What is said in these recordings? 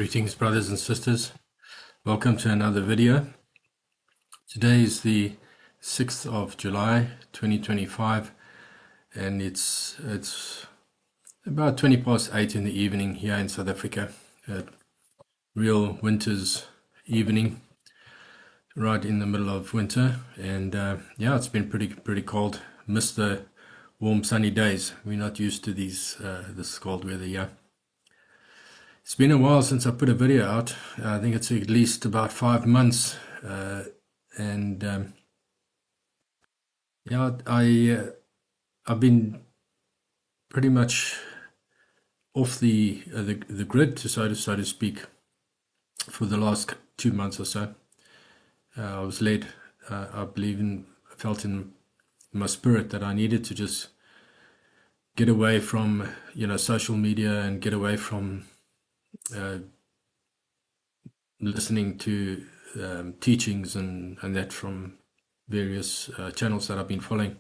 Greetings, brothers and sisters. Welcome to another video. Today is the 6th of July 2025, and it's about 20 past 8 in the evening here in South Africa. A real winter's evening, right in the middle of winter, and yeah, it's been pretty cold. Missed the warm sunny days. We're not used to this cold weather here. It's been a while since I put a video out. I think it's at least about 5 months, and yeah, I've been pretty much off the grid, so to speak, for the last 2 months or so. I was led, I felt in my spirit that I needed to just get away from social media and get away from listening to teachings and that from various channels that I've been following,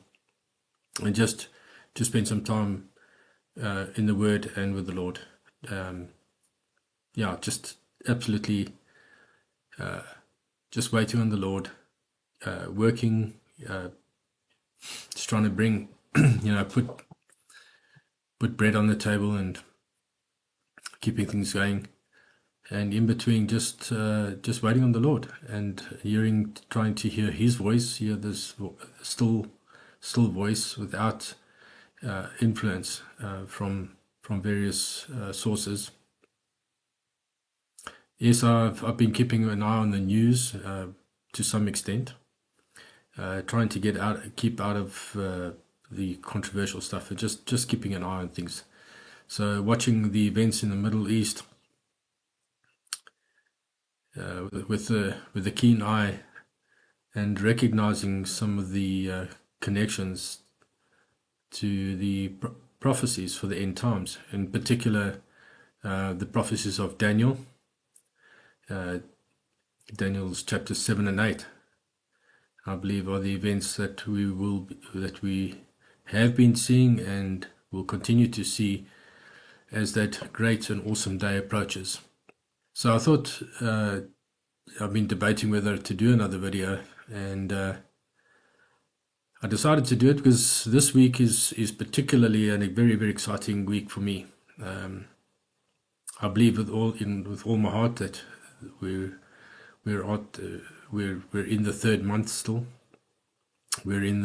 and just to spend some time in the Word and with the Lord. Yeah, just absolutely just waiting on the Lord, working, just trying to bring, put bread on the table and keeping things going, and in between just waiting on the Lord and trying to hear His voice, hear this still voice without influence from various sources. Yes, I've been keeping an eye on the news to some extent, trying to keep out of the controversial stuff, and just keeping an eye on things. So watching the events in the Middle East with a keen eye, and recognizing some of the connections to the prophecies for the end times, in particular the prophecies of Daniel, Daniel's chapters 7 and 8, I believe, are the events that we have been seeing and will continue to see as that great and awesome day approaches. So I thought, I've been debating whether to do another video, and I decided to do it because this week is particularly a very, very exciting week for me. I believe with all my heart that we're in the third month still. We're in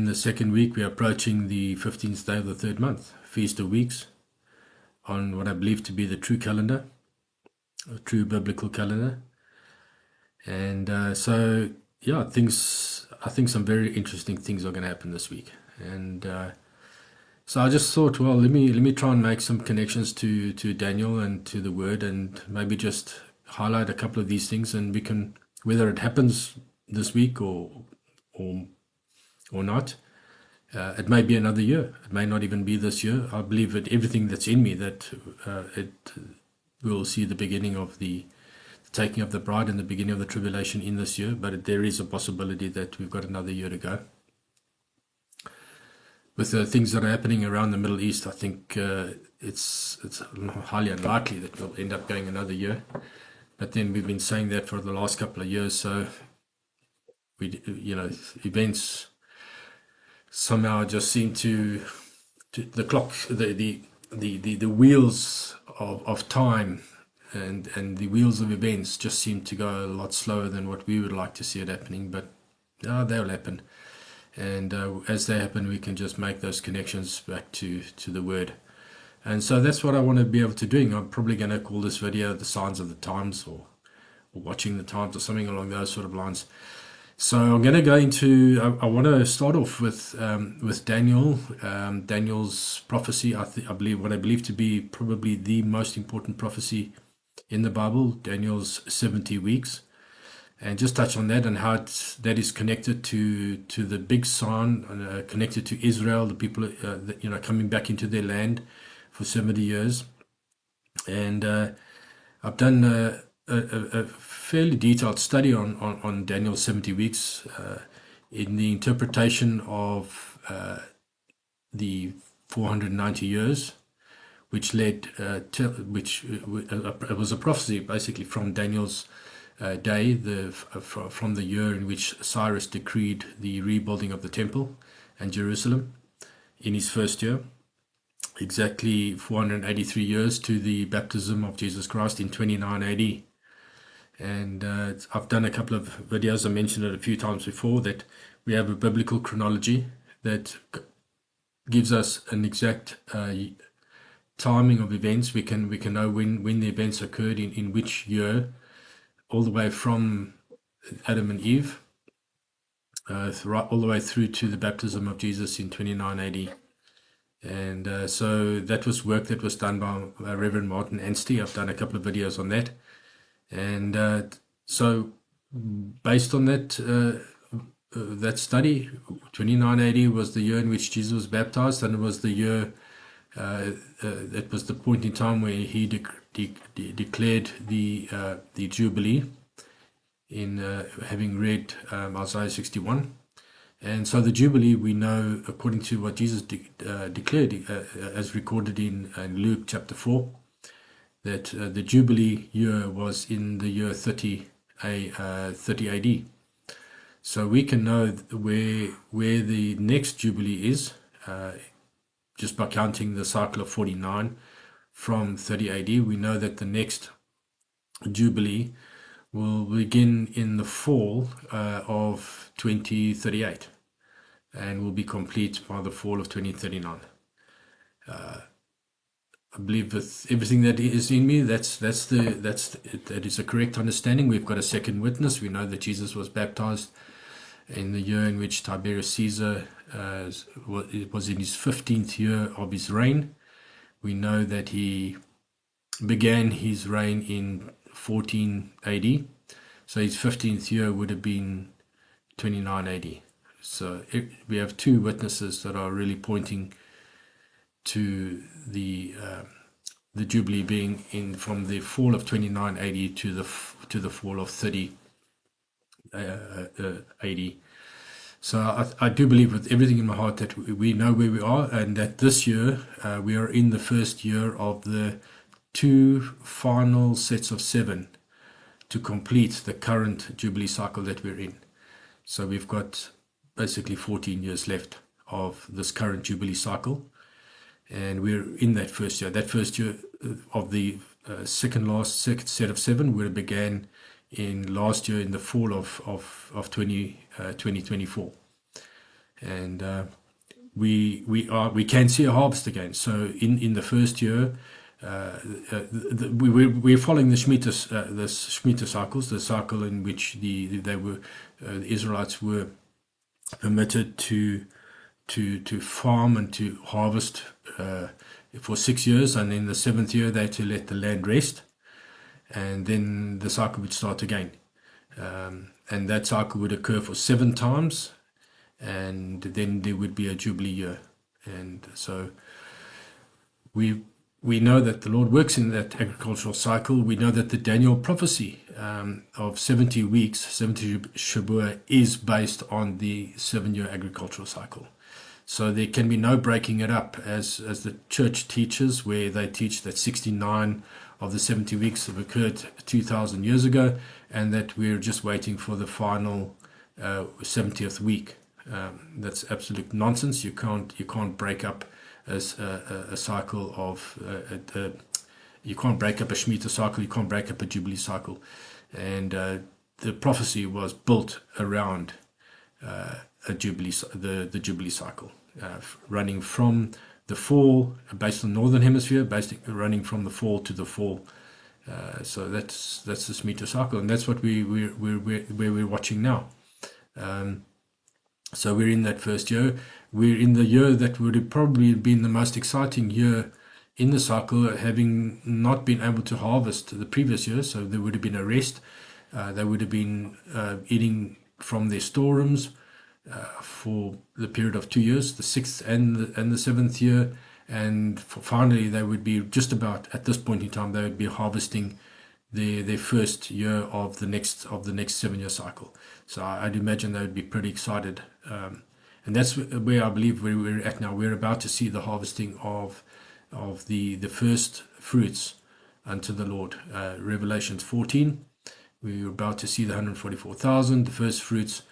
the second week. We're approaching the 15th day of the third month, Feast of Weeks, on what I believe to be the true calendar, a true biblical calendar. And so, yeah, I think some very interesting things are going to happen this week. And so I just thought, well, let me try and make some connections to Daniel and to the Word, and maybe just highlight a couple of these things, and we can, whether it happens this week or not. It may be another year. It may not even be this year. I believe that everything that's in me that it will see the beginning of the taking of the bride and the beginning of the tribulation in this year. But there is a possibility that we've got another year to go. With the things that are happening around the Middle East, I think it's highly unlikely that we'll end up going another year. But then we've been saying that for the last couple of years, so events somehow just seem to the clock, the wheels of time and the wheels of events just seem to go a lot slower than what we would like to see it happening. But they'll happen, and as they happen, we can just make those connections back to the Word. And so that's what I want to be able to do. I'm probably going to call this video "The Signs of the Times," or "Watching the Times," or something along those sort of lines. So I'm going to go into, I want to start off with Daniel, Daniel's prophecy. I believe what I believe to be probably the most important prophecy in the Bible, Daniel's 70 weeks, and just touch on that and how that is connected to the big sign, connected to Israel, the people coming back into their land for 70 years. And I've done a fairly detailed study on Daniel's 70 weeks in the interpretation of the 490 years, which led which it was a prophecy basically from Daniel's day, from the year in which Cyrus decreed the rebuilding of the temple and Jerusalem in his first year, exactly 483 years to the baptism of Jesus Christ in 29 AD. And I've done a couple of videos, I mentioned it a few times before, that we have a biblical chronology that gives us an exact timing of events. We can know when the events occurred in which year, all the way from Adam and Eve, all the way through to the baptism of Jesus in 29 AD. And so that was work that was done by Reverend Martin Anstey. I've done a couple of videos on that. And so based on that study, 29 AD was the year in which Jesus was baptized, and it was the year, that was the point in time where he declared the Jubilee, in having read Isaiah 61. And so the Jubilee, we know, according to what Jesus declared, as recorded in Luke chapter 4, that the Jubilee year was in the year 30 AD. So we can know where the next Jubilee is, just by counting the cycle of 49 from 30 AD. We know that the next Jubilee will begin in the fall of 2038 and will be complete by the fall of 2039. I believe with everything that is in me, that is a correct understanding. We've got a second witness. We know that Jesus was baptized in the year in which Tiberius Caesar was in his 15th year of his reign. We know that he began his reign in 14 AD. So his 15th year would have been 29 AD. So we have two witnesses that are really pointing to the Jubilee being in from the fall of 29 AD to the fall of 30 AD. So I do believe with everything in my heart that we know where we are, and that this year we are in the first year of the two final sets of 7 to complete the current Jubilee cycle that we're in. So we've got basically 14 years left of this current Jubilee cycle, and we're in that first year. That first year of the second set of 7 would have began in last year in the fall of 2024. And we can see a harvest again. So in the first year, we're following the Shemitah cycles, the cycle in which the Israelites were permitted to farm and to harvest for 6 years, and in the 7th year they had to let the land rest, and then the cycle would start again, and that cycle would occur for 7 times, and then there would be a Jubilee year. And so we know that the Lord works in that agricultural cycle. We know that the Daniel prophecy of 70 weeks, 70 Shabuah, is based on the 7-year agricultural cycle. So there can be no breaking it up, as the church teaches, where they teach that 69 of the 70 weeks have occurred 2,000 years ago, and that we're just waiting for the final 70th week. That's absolute nonsense. You can't break up a cycle of you can't break up a Shemitah cycle. You can't break up a Jubilee cycle, and the prophecy was built around a Jubilee, the Jubilee cycle, running from the fall, based on Northern Hemisphere, basically running from the fall to the fall. So that's the Shemitah cycle, and that's what we're watching now. So we're in that first year. We're in the year that would have probably been the most exciting year in the cycle, having not been able to harvest the previous year. So there would have been a rest. They would have been eating from their storerooms for the period of 2 years, the 6th and the 7th year. And finally, they would be just about, at this point in time, they would be harvesting their first year of the next 7-year cycle. So I'd imagine they would be pretty excited. And that's where I believe we're at now. We're about to see the harvesting of of the first fruits unto the Lord. Revelations 14, we were about to see the 144,000, the first fruits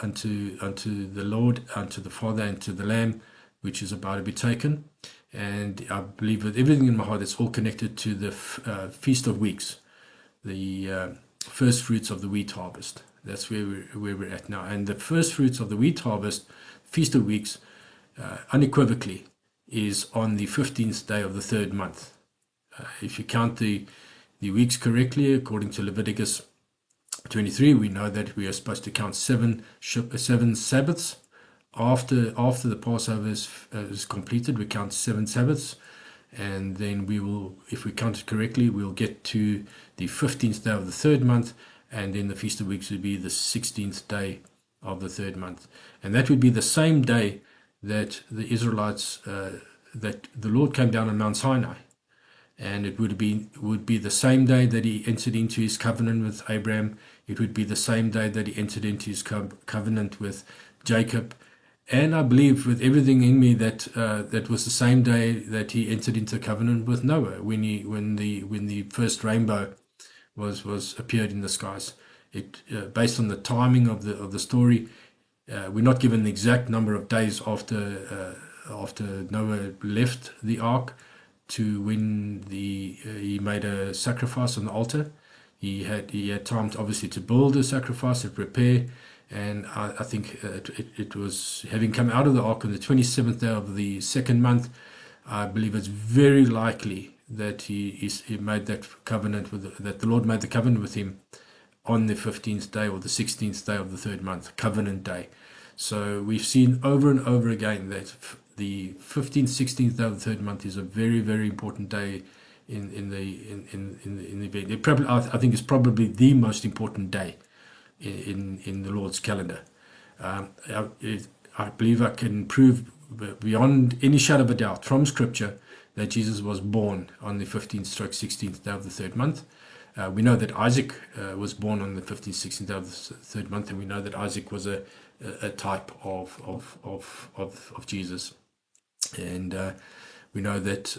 unto the Lord, unto the Father, and to the Lamb, which is about to be taken. And I believe with everything in my heart, it's all connected to the Feast of Weeks, the first fruits of the wheat harvest. That's where we're at now. And the first fruits of the wheat harvest, Feast of Weeks, unequivocally is on the 15th day of the third month. If you count the weeks correctly, according to Leviticus 23, we know that we are supposed to count seven Sabbaths. After the Passover is completed, we count 7 Sabbaths, and then we will, if we count it correctly, we'll get to the 15th day of the third month, and then the Feast of Weeks would be the 16th day of the third month. And that would be the same day that the Israelites, that the Lord came down on Mount Sinai. And it would be the same day that he entered into his covenant with Abraham. It would be the same day that he entered into his covenant with Jacob. And I believe with everything in me that that was the same day that he entered into covenant with Noah, when the first rainbow was appeared in the skies. It based on the timing of the story, we're not given the exact number of days after Noah left the ark to when he made a sacrifice on the altar. He had time obviously to build a sacrifice and prepare. And I think it was having come out of the ark on the 27th day of the second month. I believe it's very likely that he made that covenant that the Lord made the covenant with him on the 15th day or the 16th day of the third month, covenant day. So we've seen over and over again that the 15th, 16th day of the third month is a very, very important day in the event. I think it's probably the most important day in the Lord's calendar. I believe I can prove beyond any shadow of a doubt from Scripture that Jesus was born on the 15th/16th day of the third month. We know that Isaac was born on the 15th, 16th day of the third month, and we know that Isaac was a type of Jesus. And we know that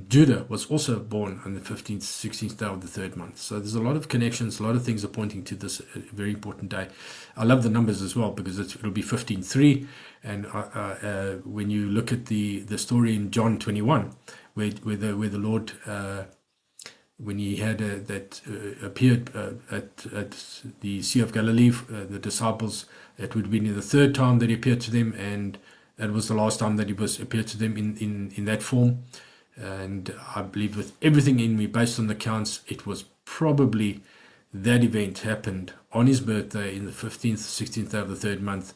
Judah was also born on the 15th, 16th day of the third month. So there's a lot of connections, a lot of things are pointing to this very important day. I love the numbers as well because it'll be 15:3. And when you look at the story in John 21, where the Lord, when he had appeared at the Sea of Galilee, the disciples, it would be the third time that he appeared to them, and that was the last time that he appeared to them in that form. And I believe with everything in me, based on the accounts, it was probably that event happened on his birthday in the 15th, 16th day of the third month,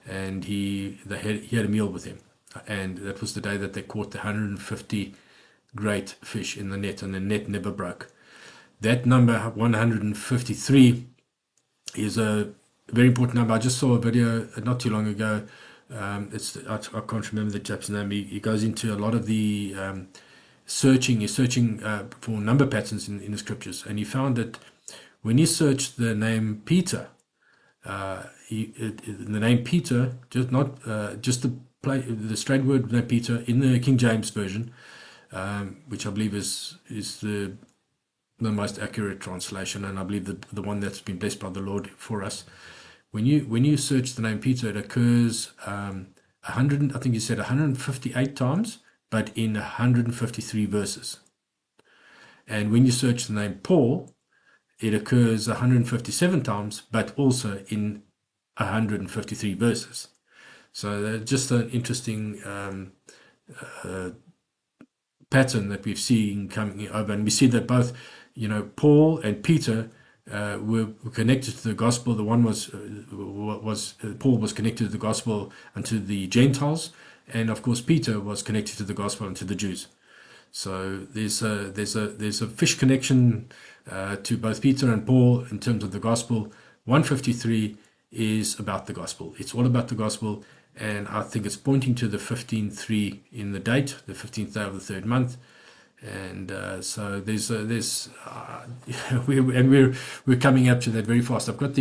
and he had a meal with him. And that was the day that they caught the 150 great fish in the net, and the net never broke. That number 153 is a very important number. I just saw a video not too long ago. I can't remember the chap's name. He goes into a lot of the searching. He's searching for number patterns in the scriptures, and he found that when he searched the name Peter, the name Peter, just the straight word name Peter in the King James version, which I believe is the most accurate translation, and I believe the one that's been blessed by the Lord for us. When you search the name Peter, it occurs 100, I think you said 158 times, but in 153 verses. And when you search the name Paul, it occurs 157 times, but also in 153 verses. So just an interesting pattern that we've seen coming over, and we see that both, Paul and Peter were connected to the gospel. The one was Paul was connected to the gospel unto the Gentiles, and of course Peter was connected to the gospel unto the Jews. So there's a fish connection to both Peter and Paul in terms of the gospel. 153 is about the gospel. It's all about the gospel, and I think it's pointing to the 15:3 in the date, the 15th day of the third month. And so we're coming up to that very fast. Let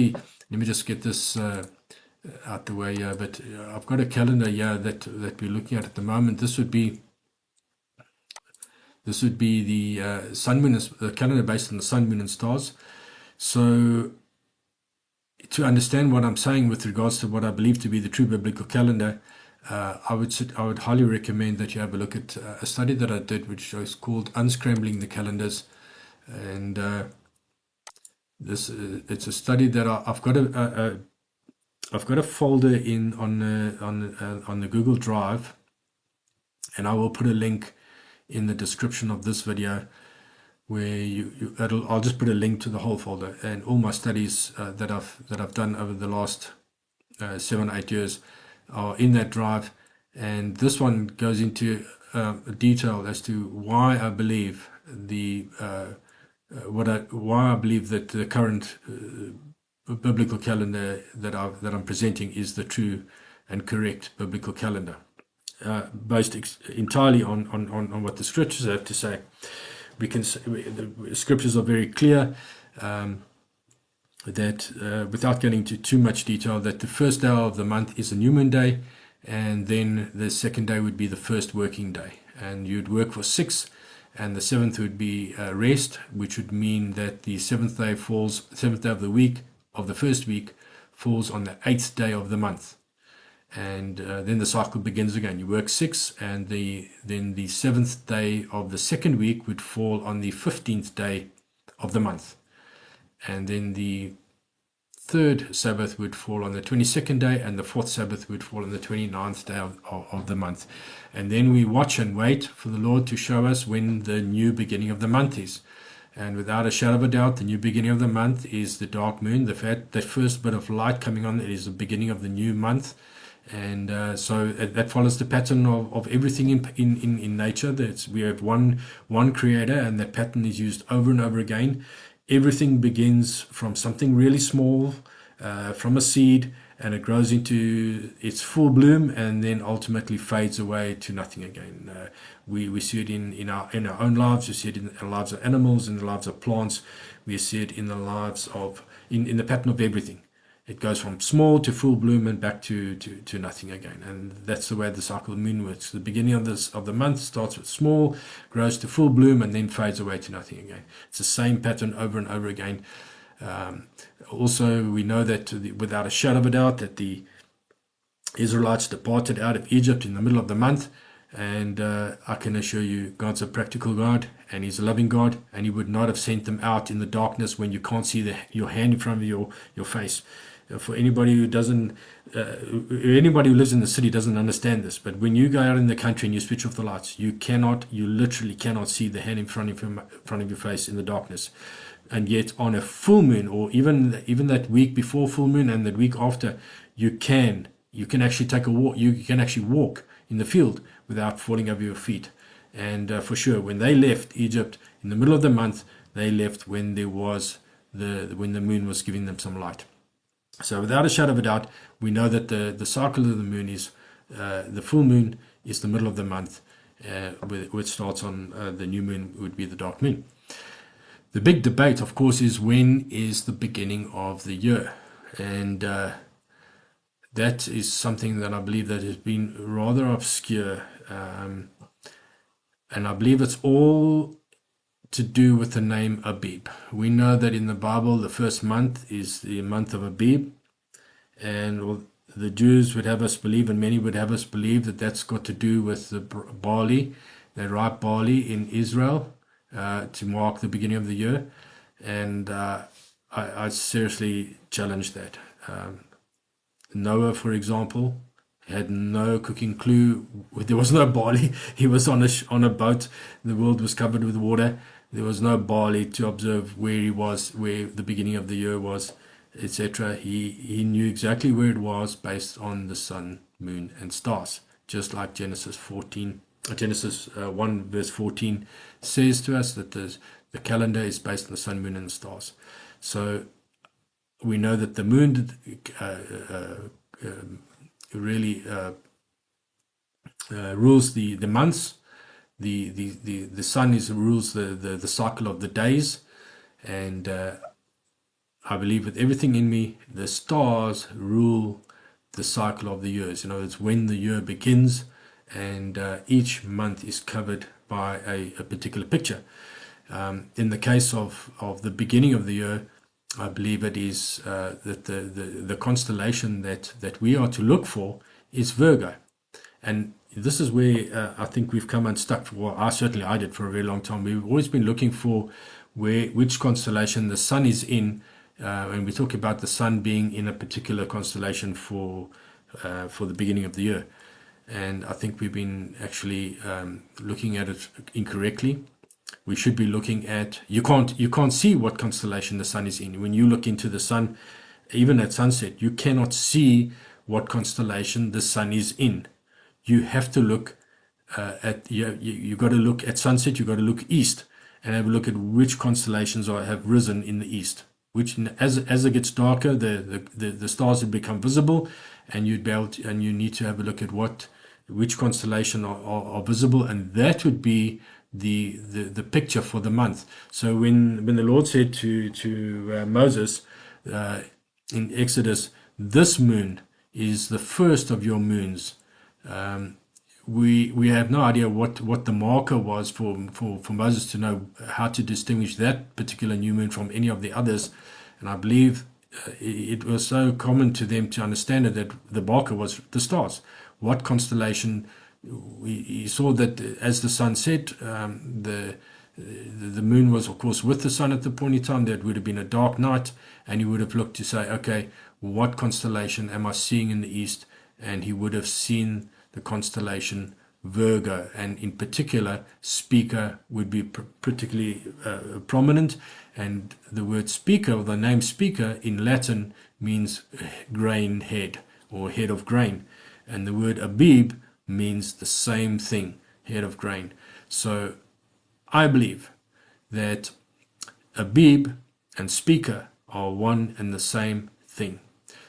me just get this out the way here. But I've got a calendar here that we're looking at the moment. This would be This would be the sun, moon, the calendar based on the sun, moon, and stars. So, to understand what I'm saying with regards to what I believe to be the true biblical calendar, I would highly recommend that you have a look at a study that I did, which is called "Unscrambling the Calendars," and this it's a study that I've got I've got a folder in on the Google Drive, and I will put a link in the description of this video where I'll just put a link to the whole folder and all my studies that I've done over the last 7-8 years are in that drive. And this one goes into detail as to why I believe why I believe that the current biblical calendar that I'm presenting is the true and correct biblical calendar, based entirely on what the scriptures have to say. The scriptures are very clear that, without getting into too much detail, that the first day of the month is a new moon day, and then the second day would be the first working day, and you'd work for 6, and the 7th would be rest, which would mean that the 7th day of the week of the first week falls on the 8th day of the month. And then the cycle begins again. You work 6, and then the 7th day of the second week would fall on the 15th day of the month. And then the third Sabbath would fall on the 22nd day, and the fourth Sabbath would fall on the 29th day of the month. And then we watch and wait for the Lord to show us when the new beginning of the month is. And without a shadow of a doubt, the new beginning of the month is the dark moon. The first bit of light coming on, it is the beginning of the new month. And so that follows the pattern of everything in nature. We have one creator, and that pattern is used over and over again. Everything begins from something really small, from a seed, and it grows into its full bloom, and then ultimately fades away to nothing again. We see it in our own lives. We see it in the lives of animals, in the lives of plants. We see it in the lives in the pattern of everything. It goes from small to full bloom and back to nothing again. And that's the way the cycle of the moon works. The beginning of the month starts with small, grows to full bloom, and then fades away to nothing again. It's the same pattern over and over again. Also, we know that without a shadow of a doubt that the Israelites departed out of Egypt in the middle of the month. And I can assure you, God's a practical God, and He's a loving God, and He would not have sent them out in the darkness when you can't see your hand in front of your face. For anybody who lives in the city doesn't understand this, but when you go out in the country and you switch off the lights, you literally cannot see the hand in front of your face in the darkness. And yet on a full moon, or even that week before full moon and that week after, you can actually take a walk. You can actually walk in the field without falling over your feet. And for sure, when they left Egypt in the middle of the month, they left when when the moon was giving them some light. So without a shadow of a doubt, we know that the cycle of the moon is the full moon is the middle of the month, which starts on the new moon would be the dark moon. The big debate, of course, is when is the beginning of the year, and that is something that I believe that has been rather obscure, and I believe it's all to do with the name Abib. We know that in the Bible, the first month is the month of Abib, and the Jews would have us believe, and many would have us believe, that that's got to do with the barley, the ripe barley in Israel, to mark the beginning of the year. And I seriously challenge that. Noah, for example, had no cooking clue. There was no barley. He was on a boat. The world was covered with water. There was no barley to observe where he was, where the beginning of the year was, etc. He knew exactly where it was based on the sun, moon, and stars. Just like Genesis 1 verse 14 says to us that the calendar is based on the sun, moon, and stars. So we know that the moon really rules the months. The sun rules the cycle of the days, and I believe with everything in me, the stars rule the cycle of the years. You know, it's when the year begins, and each month is covered a particular picture. In the case of the beginning of the year, I believe it is that the constellation that we are to look for is Virgo. And this is where I think we've come unstuck. Well, I did for a very long time. We've always been looking for which constellation the sun is in, and we talk about the sun being in a particular constellation for the beginning of the year. And I think we've been actually looking at it incorrectly. We should be looking at, you can't see what constellation the sun is in. When you look into the sun, even at sunset, you cannot see what constellation the sun is in. You have to look you got to look at sunset. You got to look east and have a look at which constellations have risen in the east. Which, as it gets darker, the stars have become visible, and you need to have a look at which constellation are visible, and that would be the picture for the month. So when the Lord said to Moses in Exodus, this moon is the first of your moons, we have no idea what the marker was for Moses to know how to distinguish that particular new moon from any of the others. And I believe it was so common to them to understand it that the marker was the stars. What constellation? He saw that as the sun set, the moon was, of course, with the sun at the point in time. That would have been a dark night, and he would have looked to say, okay, what constellation am I seeing in the east? And he would have seen the constellation Virgo, and in particular, Spica would be particularly prominent. And the word Spica, or the name Spica in Latin, means grain head, or head of grain. And the word Abib means the same thing, head of grain. So I believe that Abib and Spica are one and the same thing.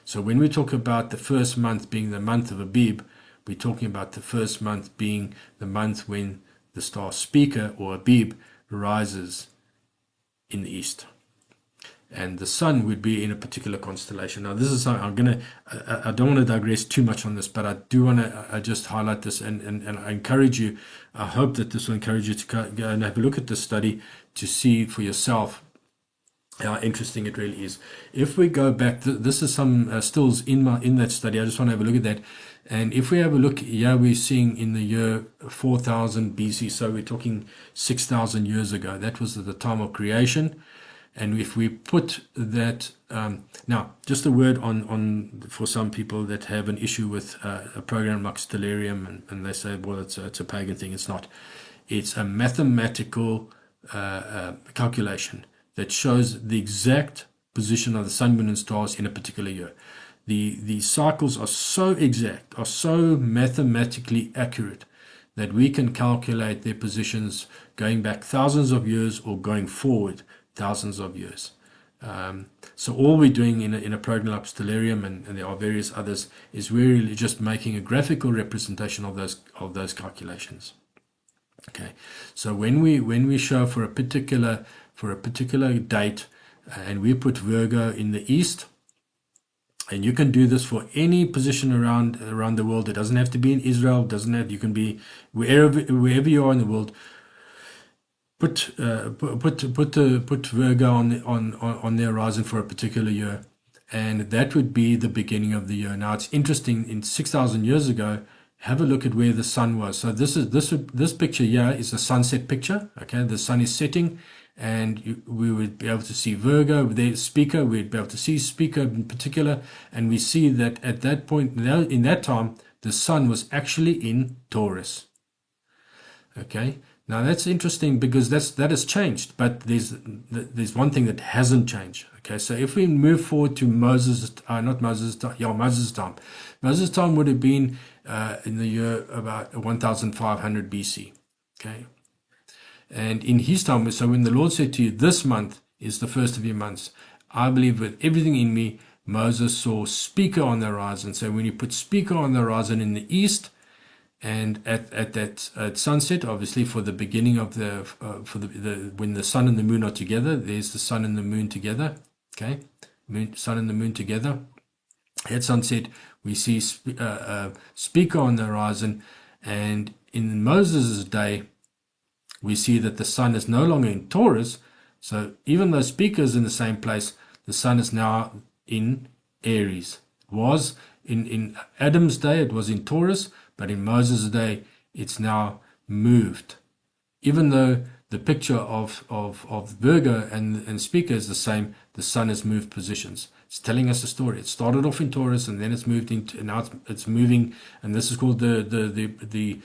So when we talk about the first month being the month of Abib, we're talking about the first month being the month when the star Spica, or Abib, rises in the east. And the sun would be in a particular constellation. Now, this is something I don't want to digress too much on this, but I do want to just highlight this, and I encourage you, I hope that this will encourage you to go and have a look at this study to see for yourself how interesting it really is. If we go back, this is some stills in that study. I just want to have a look at that. And if we have a look, we're seeing in the year 4000 BC, so we're talking 6,000 years ago. That was at the time of creation. And if we put that, now, just a word on for some people that have an issue with a program like Stellarium, and they say, well, it's a pagan thing. It's not. It's a mathematical calculation that shows the exact position of the sun, moon, and stars in a particular year. The cycles are so exact, are so mathematically accurate, that we can calculate their positions going back thousands of years or going forward thousands of years. So all we're doing in a program like Stellarium, and there are various others, is really just making a graphical representation of those calculations. Okay, so when we show for a particular date, and we put Virgo in the east, and you can do this for any position around the world. It doesn't have to be in Israel. You can be wherever you are in the world. Put Virgo on the horizon for a particular year, and that would be the beginning of the year. Now it's interesting. In 6,000 years ago, have a look at where the sun was. So this picture here is a sunset picture. Okay, the sun is setting, and we would be able to see Virgo there, Spica. We'd be able to see Spica in particular, and we see that at that point, in that time, the sun was actually in Taurus. Okay. Now that's interesting, because that has changed, but there's one thing that hasn't changed. Okay, so if we move forward to Moses' time. Moses' time would have been in the year about 1500 BC. Okay, and in his time, so when the Lord said to you, this month is the first of your months, I believe with everything in me, Moses saw Spica on the horizon. So when you put Spica on the horizon in the east, and at sunset, obviously for the beginning of when the sun and the moon are together, there's the sun and the moon together. Okay, sun and the moon together. At sunset, we see Spica on the horizon, and in Moses' day, we see that the sun is no longer in Taurus. So even though speaker is in the same place, the sun is now in Aries. It was in Adam's day, it was in Taurus, but in Moses' day, it's now moved. Even though the picture of Virgo and speaker is the same, the sun has moved positions. It's telling us a story. It started off in Taurus and then it's moved into, and now it's moving, and this is called the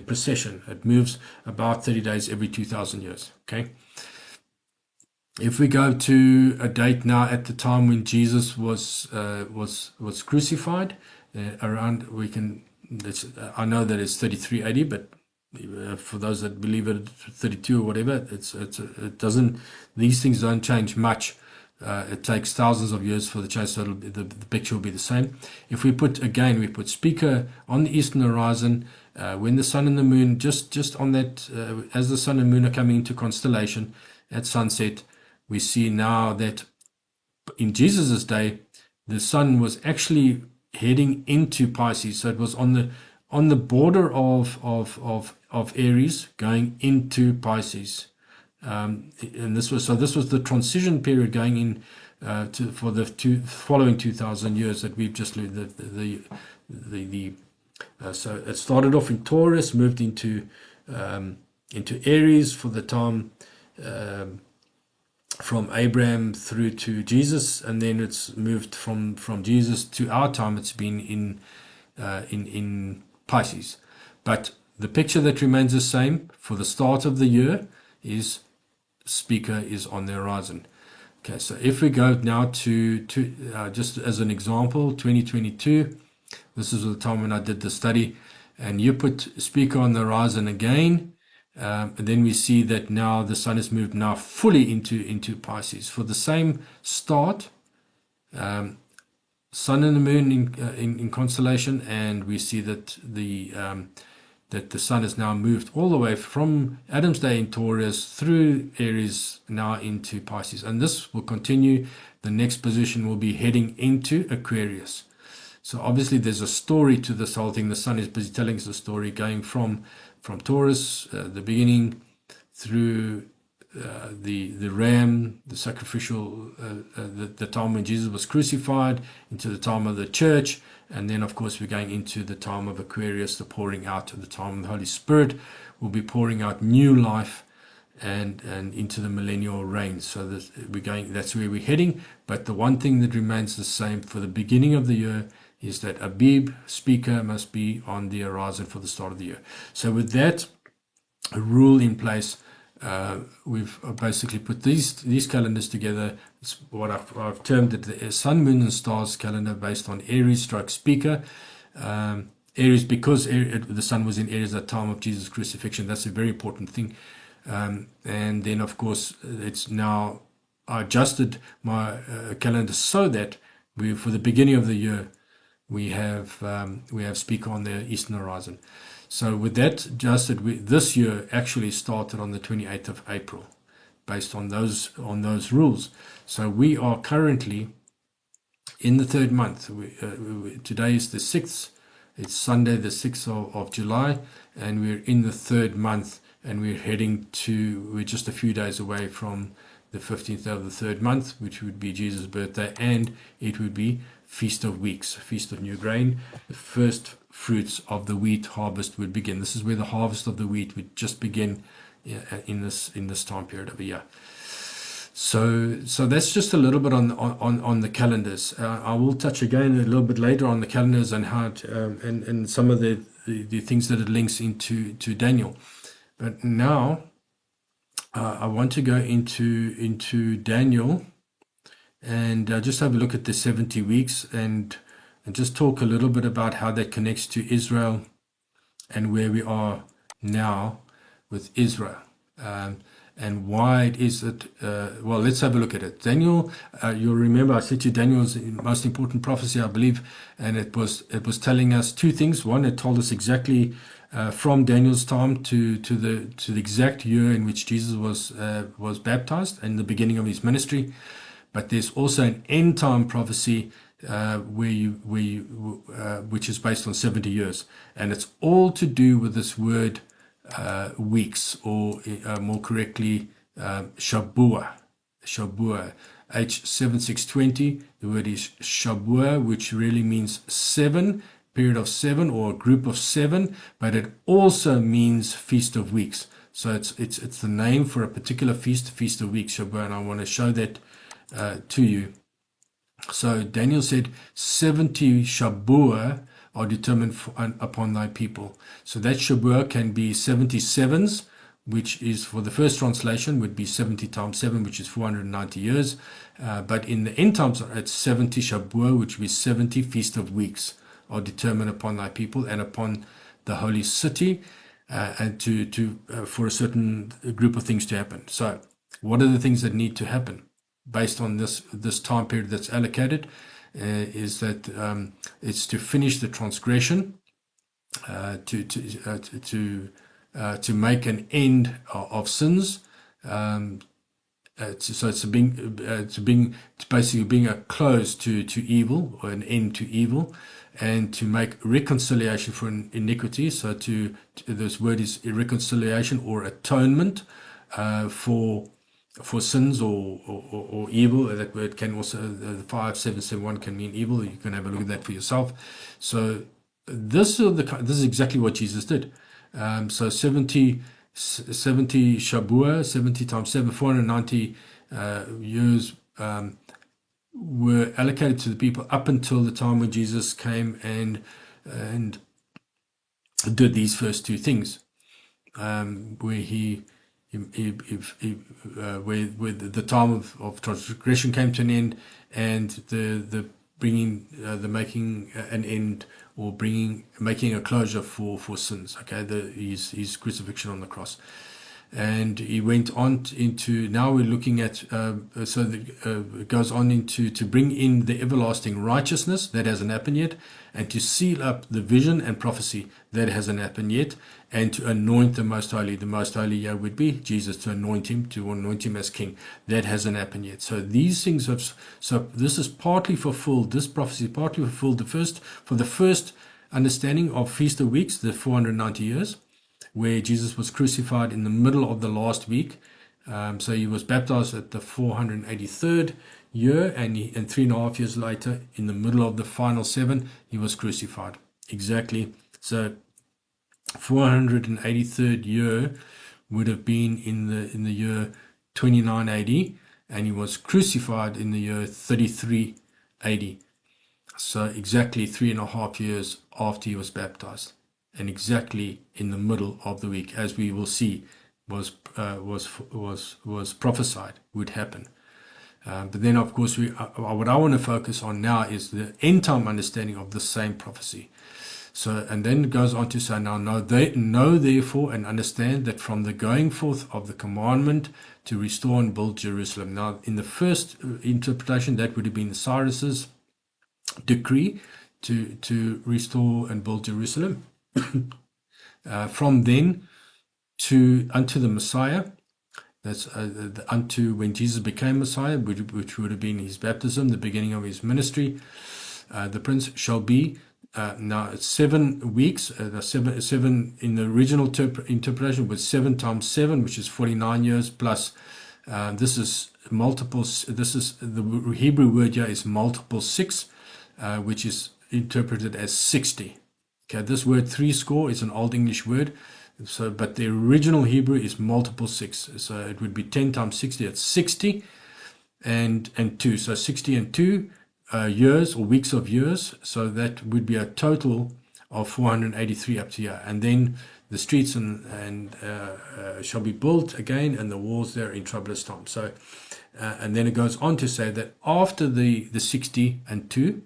precession. It moves about 30 days every 2,000 years. Okay. If we go to a date now at the time when Jesus was crucified, around, we can, I know that it's 33 AD, but for those that believe it 32 or whatever, it doesn't, these things don't change much. It takes thousands of years for the change, so the picture will be the same. If we put speaker on the eastern horizon, when the sun and the moon, just on that, as the sun and moon are coming into constellation at sunset, we see now that in Jesus' day, the sun was actually heading into Pisces. So it was on the border of Aries going into Pisces. And this was the transition period going in for the following 2,000 years that we've just lived. So it started off in Taurus, moved into Aries for the time from Abraham through to Jesus, and then it's moved from Jesus to our time. It's been in Pisces, but the picture that remains the same for the start of the year is speaker is on the horizon. Okay, so if we go now to just as an example, 2022, this is the time when I did the study, and you put speaker on the horizon again. And then we see that now the sun has moved now fully into Pisces for the same start, sun and the moon in constellation, and we see that that the sun has now moved all the way from Adam's day in Taurus through Aries now into Pisces, and this will continue. The next position will be heading into Aquarius. So obviously there's a story to this whole thing. The sun is busy telling us a story, going from Taurus, the beginning, through the ram, the sacrificial, the time when Jesus was crucified, into the time of the church, and then of course we're going into the time of Aquarius, the pouring out of the time of the Holy Spirit will be pouring out new life and into the millennial reign. So that's where we're heading. But the one thing that remains the same for the beginning of the year is that Abib, speaker, must be on the horizon for the start of the year. So with that rule in place, we've basically put these calendars together. It's what I've termed it the Sun, Moon and Stars calendar, based on Aries stroke speaker. Aries, because the sun was in Aries at the time of Jesus' crucifixion. That's a very important thing. And then, of course, it's now I adjusted my calendar so that for the beginning of the year, we have speaker on the eastern horizon. So with that adjusted, this year actually started on the 28th of April, based on those rules. So we are currently in the third month. Today is the 6th. It's Sunday, the 6th of July, and we're in the third month, and we're just a few days away from the 15th of the third month, which would be Jesus' birthday, and it would be Feast of Weeks, Feast of New Grain. The first fruits of the wheat harvest would begin. This is where the harvest of the wheat would just begin in this time period of the year. So that's just a little bit on the calendars. I will touch again a little bit later on the calendars and how and some of the things that it links into Daniel. But now I want to go into Daniel and just have a look at the 70 weeks and just talk a little bit about how that connects to Israel and where we are now with Israel. And why it is that, well, let's have a look at it. Daniel, you'll remember I said to you, Daniel's the most important prophecy, I believe, and it was telling us two things. One, it told us exactly from Daniel's time to the exact year in which Jesus was baptized and the beginning of his ministry. But there's also an end time prophecy which is based on 70 years, and it's all to do with this word weeks, or more correctly, Shabuah. Shabuah. H7620, the word is Shabuah, which really means 7, period of 7, or a group of 7, but it also means Feast of Weeks. So it's the name for a particular feast, Feast of Weeks, Shabuah, and I want to show that to you. So Daniel said, 70 Shabuah are determined upon thy people. So that Shabuah can be 77s, which is, for the first translation, would be 70 times 7, which is 490 years. But in the end times, it's 70 Shabuah, which would be 70 Feast of Weeks, are determined upon thy people and upon the holy city, and for a certain group of things to happen. So what are the things that need to happen based on this time period that's allocated? Is that it's to finish the transgression, to make an end of sins. So it's basically being a close to evil, or an end to evil, and to make reconciliation for iniquity. So this word is reconciliation or atonement for sins or evil. That word can also, 5771 can mean evil. You can have a look at that for yourself. So this is exactly what Jesus did. So 70 Shabuah, 70 times 7, 490 years were allocated to the people up until the time when Jesus came and did these first two things, where where the time of transgression came to an end, and the making an end, or making a closure for sins. Okay, his crucifixion on the cross. And he went on into, now we're looking at, it goes on into to bring in the everlasting righteousness, that hasn't happened yet, and to seal up the vision and prophecy, that hasn't happened yet, and to anoint the Most Holy. The Most Holy here would be Jesus, to anoint him as King. That hasn't happened yet. So these things so this is partly fulfilled, this prophecy is partly fulfilled for the first understanding of Feast of Weeks, the 490 years, where Jesus was crucified in the middle of the last week. So he was baptized at the 483rd year, and 3.5 years later, in the middle of the final 7, he was crucified. Exactly. So 483rd year would have been in the year 29 AD, and he was crucified in the year 33 AD. So exactly 3.5 years after he was baptized, and exactly in the middle of the week, as we will see, was prophesied would happen. But then, of course, what I want to focus on now is the end time understanding of the same prophecy. So, and then it goes on to say, now know therefore and understand that from the going forth of the commandment to restore and build Jerusalem. Now, in the first interpretation, that would have been Cyrus's decree to restore and build Jerusalem. From then unto the Messiah, that's unto when Jesus became Messiah, which would have been his baptism, the beginning of his ministry. The prince shall be, now it's 7 weeks. Seven in the original interpretation was 7 times 7, which is 49 years plus. This is multiple. This is the Hebrew word here is multiple 6, which is interpreted as 60. Okay, this word 60 is an Old English word. So, but the original Hebrew is multiple 6. So it would be 10 times 60. It's 60 and 2. So 60 and 2 years or weeks of years. So that would be a total of 483 up to here. And then the streets and shall be built again, and the walls there in troublous times. So, and then it goes on to say that after the 60 and 2,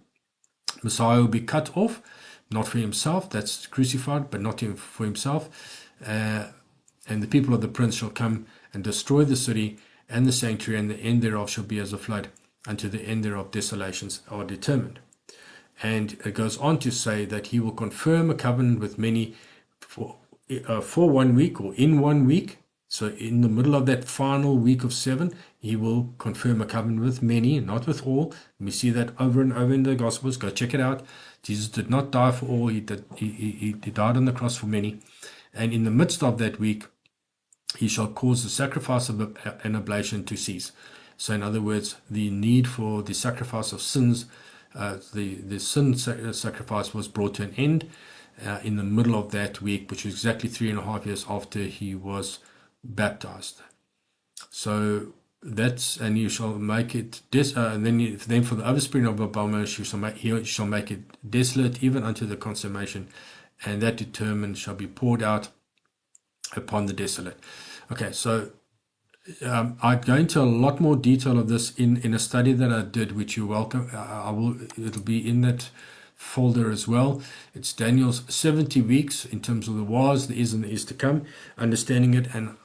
Messiah will be cut off, not for himself, that's crucified, but not for himself. And the people of the prince shall come and destroy the city and the sanctuary, and the end thereof shall be as a flood, unto the end thereof desolations are determined. And it goes on to say that he will confirm a covenant with many for 1 week, or in 1 week. So in the middle of that final week of 7, he will confirm a covenant with many, not with all. And we see that over and over in the Gospels. Go check it out. Jesus did not die for all. He died on the cross for many. And in the midst of that week, he shall cause the sacrifice of an oblation to cease. So, in other words, the need for the sacrifice of sins, the sin sacrifice was brought to an end in the middle of that week, which was exactly 3.5 years after he was baptized. So that's, and you shall make it and then for the overspring of abomination he shall make it desolate even unto the consummation, and that determined shall be poured out upon the desolate. Okay, so I go into a lot more detail of this in a study that I did, which you're welcome. It'll be in that folder as well. It's Daniel's 70 weeks in terms of the was, the is, and the is to come, understanding it. And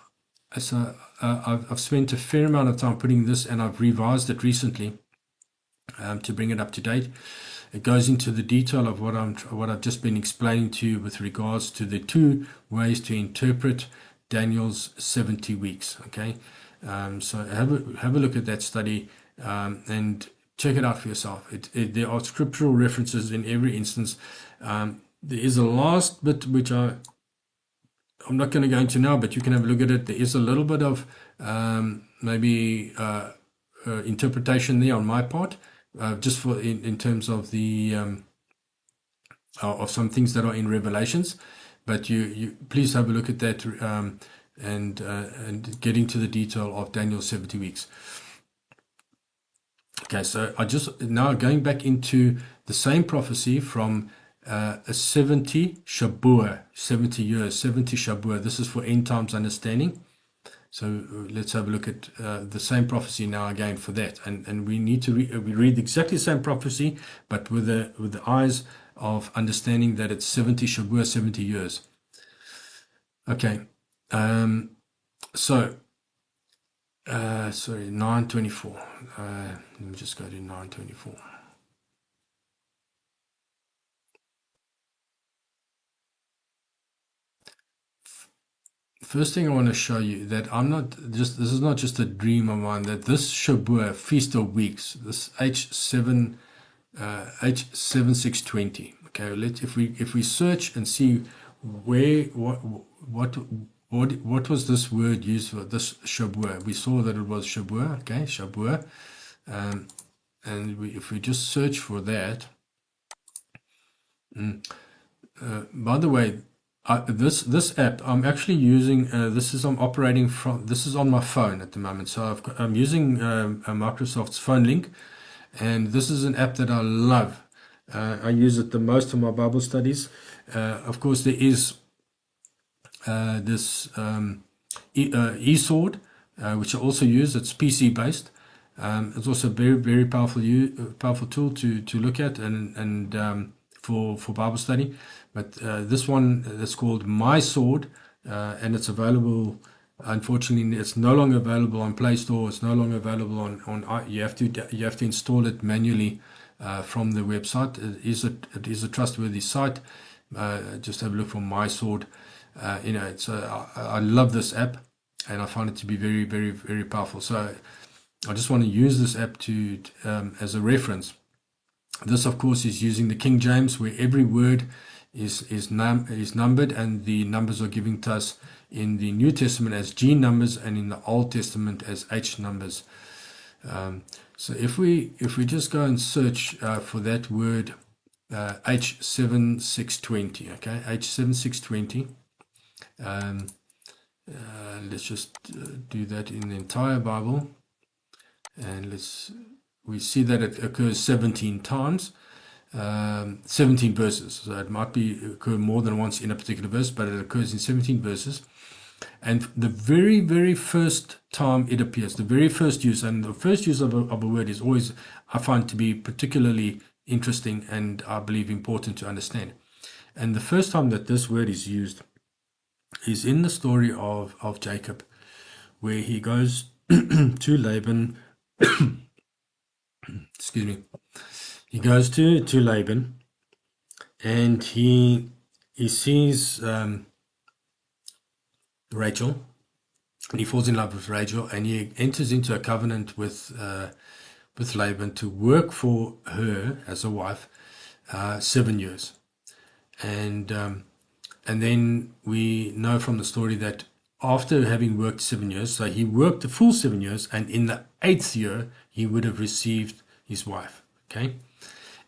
so I've spent a fair amount of time putting this, and I've revised it recently to bring it up to date. It goes into the detail of what I've just been explaining to you with regards to the two ways to interpret Daniel's 70 weeks. Okay, so have a look at that study and check it out for yourself. There are scriptural references in every instance. There is a last bit which I'm not going to go into now, but you can have a look at it. There is a little bit of maybe interpretation there on my part, just for in terms of the of some things that are in Revelations. But you please have a look at that and get into the detail of Daniel's 70 weeks. Okay, so I just now going back into the same prophecy from a 70 Shabuah, 70 years, 70 Shabuah. This is for end times understanding. So let's have a look at the same prophecy now again for that, and we need to we read exactly the same prophecy, but with the eyes of understanding that it's 70 Shabuah, 70 years. Okay, so sorry, 924. Let me just go to 924. First thing I want to show you that this is not just a dream of mine, that this Shabuah, Feast of Weeks, this H7620. Okay, if we search and see what was this word used for, this Shabuah. We saw that it was Shabuah, okay, Shabuah. And if we just search for that, by the way, this app I'm actually using, I'm operating from, this is on my phone at the moment. So I'm using Microsoft's Phone Link, and this is an app that I love. I use it the most for my Bible studies. Of course, there is this eSword, which I also use. It's PC based. It's also a very, very powerful tool to look at and for Bible study. But this one is called My Sword, and it's available. Unfortunately, it's no longer available on Play Store. It's no longer available on. You have to install it manually from the website. It is a trustworthy site. Just have a look for My Sword. I love this app, and I find it to be very, very, very powerful. So I just want to use this app to as a reference. This, of course, is using the King James, where every word is numbered, and the numbers are given to us in the New Testament as G numbers and in the Old Testament as H numbers. So if we just go and search for that word H7620, okay, H7620. Let's just do that in the entire Bible, and we see that it occurs 17 times, 17 verses. So it might occur more than once in a particular verse, but it occurs in 17 verses. And the very, very first time it appears, the very first use, and the first use of a word is always, I find, to be particularly interesting and I believe important to understand. And the first time that this word is used is in the story of Jacob, where he goes to Laban. Excuse me. He goes to Laban, and he sees Rachel, and he falls in love with Rachel, and he enters into a covenant with Laban to work for her as a wife 7 years. And And then we know from the story that after having worked 7 years, so he worked the full 7 years, and in the 8th year, he would have received his wife. Okay.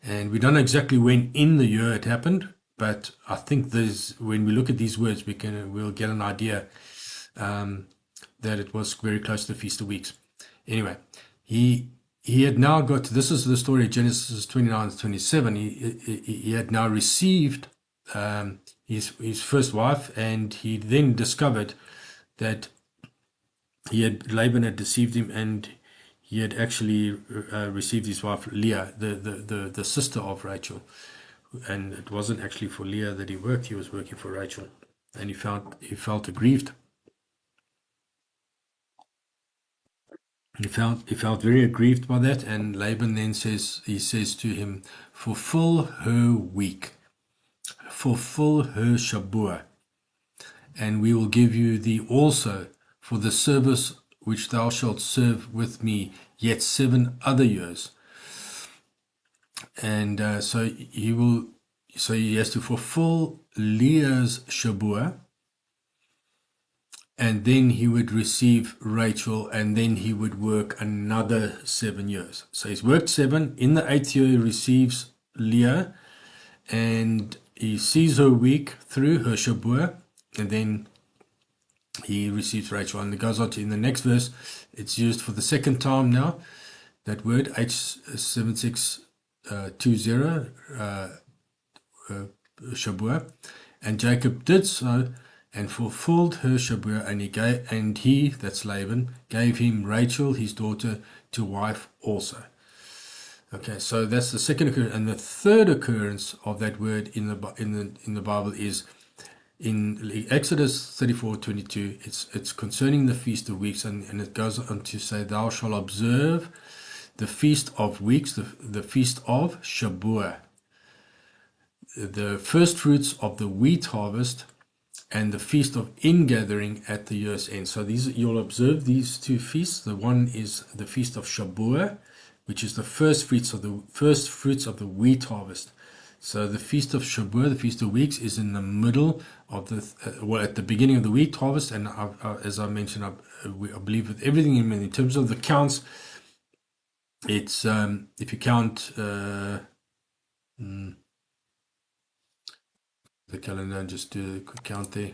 And we don't know exactly when in the year it happened, but I think when we look at these words, we'll get an idea that it was very close to the Feast of Weeks. Anyway, he had now got, this is the story of Genesis 29-27. He had now received his first wife, and he then discovered that Laban had deceived him, and he had actually received his wife Leah, the sister of Rachel. And it wasn't actually for Leah that he worked; he was working for Rachel, and he felt aggrieved. He felt very aggrieved by that, and Laban then says to him, "Fulfill her week, fulfill her Shabuah, and we will give you thee also for the service which thou shalt serve with me yet 7 other years." And so he has to fulfill Leah's Shabuah, and then he would receive Rachel, and then he would work another 7 years. So he's worked 7. In the 8th year, he receives Leah, and he sees her week through her Shabuah, and then he receives Rachel. And it goes on to, in the next verse, it's used for the second time now, that word, H7620, Shabuah. And Jacob did so, and fulfilled her Shabuah, and he, that's Laban, gave him Rachel, his daughter, to wife also. Okay, so that's the second occurrence, and the third occurrence of that word in the Bible is in Exodus 34:22. It's concerning the Feast of Weeks, and it goes on to say, "Thou shalt observe the Feast of Weeks, the Feast of Shabuah, the first fruits of the wheat harvest, and the Feast of Ingathering at the year's end." So you'll observe these 2 feasts. The one is the Feast of Shabuah, which is the first fruits of the wheat harvest. So the Feast of Shabuah, the Feast of Weeks, is in the middle of at the beginning of the wheat harvest. And as I mentioned, I believe with everything in terms of the counts, it's if you count the calendar, and just do a quick count there.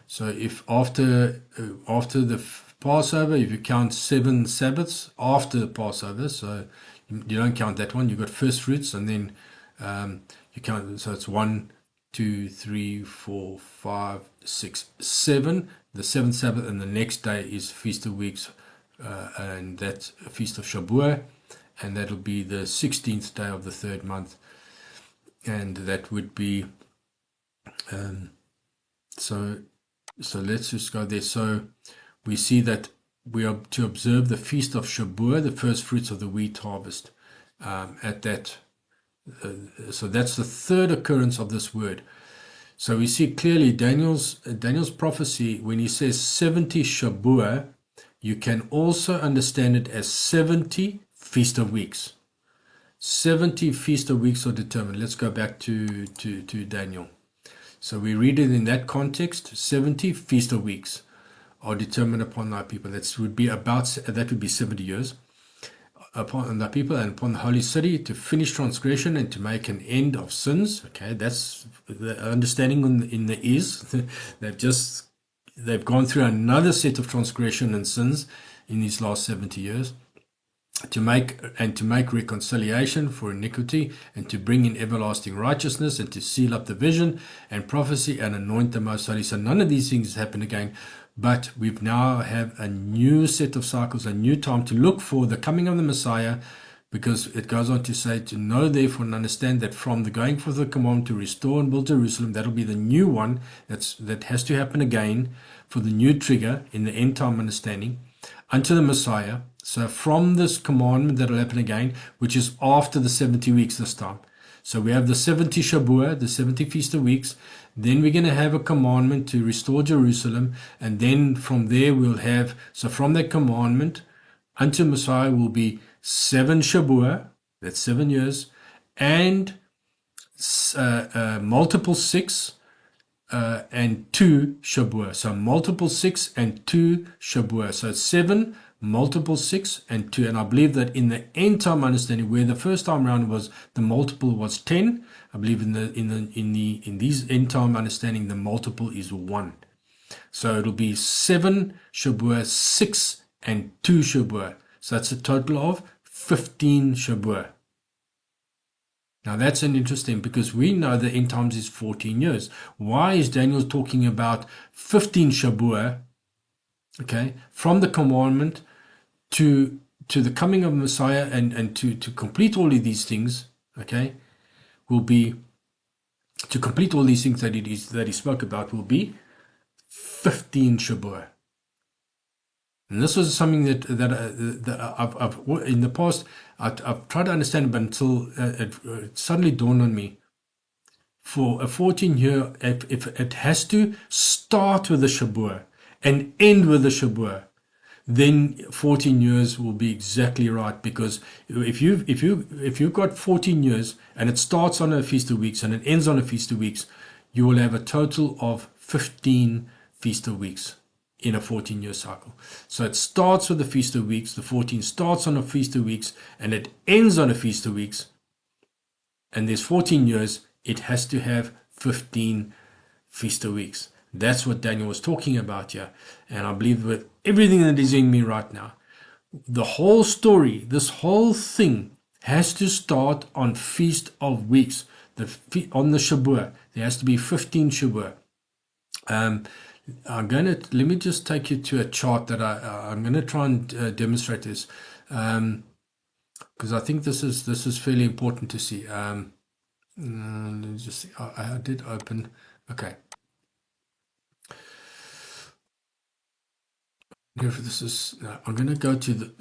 So if after the Passover, if you count 7 Sabbaths after the Passover, so you don't count that one, you've got first fruits, and then you count, so it's 1, 2, 3, 4, 5, 6, 7. The 7th Sabbath, and the next day is Feast of Weeks, and that's a Feast of Shabuah, and that'll be the 16th day of the 3rd month, and that would be so let's just go there. So we see that we are to observe the Feast of Shabuah, the first fruits of the wheat harvest, at that. So that's the third occurrence of this word. So we see clearly Daniel's prophecy, when he says 70 Shabuah, you can also understand it as 70 Feast of Weeks. 70 Feast of Weeks are determined. Let's go back to Daniel. So we read it in that context. 70 Feast of Weeks are determined upon thy people. That would be 70 years upon thy people and upon the holy city, to finish transgression and to make an end of sins. Okay, that's the understanding in the is. They've gone through another set of transgression and sins in these last 70 years. To make reconciliation for iniquity, and to bring in everlasting righteousness, and to seal up the vision and prophecy, and anoint the most holy. So none of these things happen again, but we've now have a new set of cycles, a new time to look for the coming of the Messiah, because it goes on to say, to know therefore and understand that from the going forth of the command to restore and build Jerusalem, that'll be the new one that has to happen again for the new trigger in the end time understanding unto the Messiah. So from this commandment that will happen again, which is after the 70 weeks this time. So we have the 70 Shabuah, the 70 Feast of Weeks. Then we're going to have a commandment to restore Jerusalem. And then from there we'll have, so from that commandment unto Messiah will be 7 Shabuah, that's 7 years, and multiple 6, and 2 Shavuot. So multiple 6 and 2 Shavuot. So 7 multiple 6 and 2. And I believe that in the end time understanding, where the first time around was the multiple was 10, I believe in these end time understanding the multiple is 1. So it'll be 7 Shavuot, 6 and 2 Shavuot. So that's a total of 15 Shavuot. Now that's an interesting, because we know the end times is 14 years. Why is Daniel talking about 15 Shavuot, okay, from the commandment to the coming of Messiah and to complete all of these things, okay, will be, to complete all these things that he spoke about will be 15 Shavuot. And this was something that I've in the past I've tried to understand, but until it suddenly dawned on me. For a 14-year, if it has to start with the Shavuot and end with the Shavuot, then 14 years will be exactly right. Because if you've got 14 years and it starts on a Feast of Weeks and it ends on a Feast of Weeks, you will have a total of 15 Feast of Weeks in a 14-year cycle. So it starts with the Feast of Weeks, the 14 starts on a Feast of Weeks, and it ends on a Feast of Weeks. And there's 14 years, it has to have 15 Feast of Weeks. That's what Daniel was talking about here. And I believe with everything that is in me right now, the whole story, this whole thing has to start on Feast of Weeks, on the Shavuot. There has to be 15 Shavuot. Let me just take you to a chart that I'm going to try and demonstrate this, because I think this is fairly important to see. Let me just see. I did open. Okay. This is. I'm going to go to the.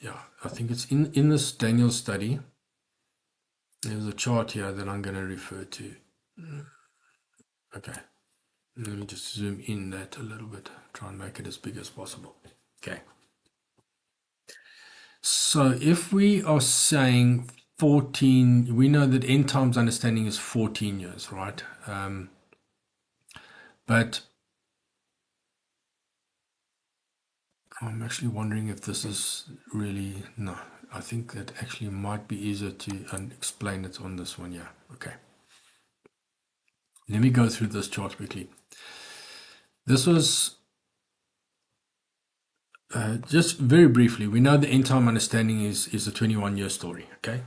Yeah, I think it's in this Daniel study. There's a chart here that I'm going to refer to. Okay, let me just zoom in that a little bit, try and make it as big as possible. Okay, so if we are saying 14, we know that end times understanding is 14 years, right? But I'm actually wondering if this is really, no, I think that actually might be easier to explain it on this one. Yeah, okay. Let me go through this chart quickly. This was just very briefly. We know the end time understanding is a 21-year story. Okay,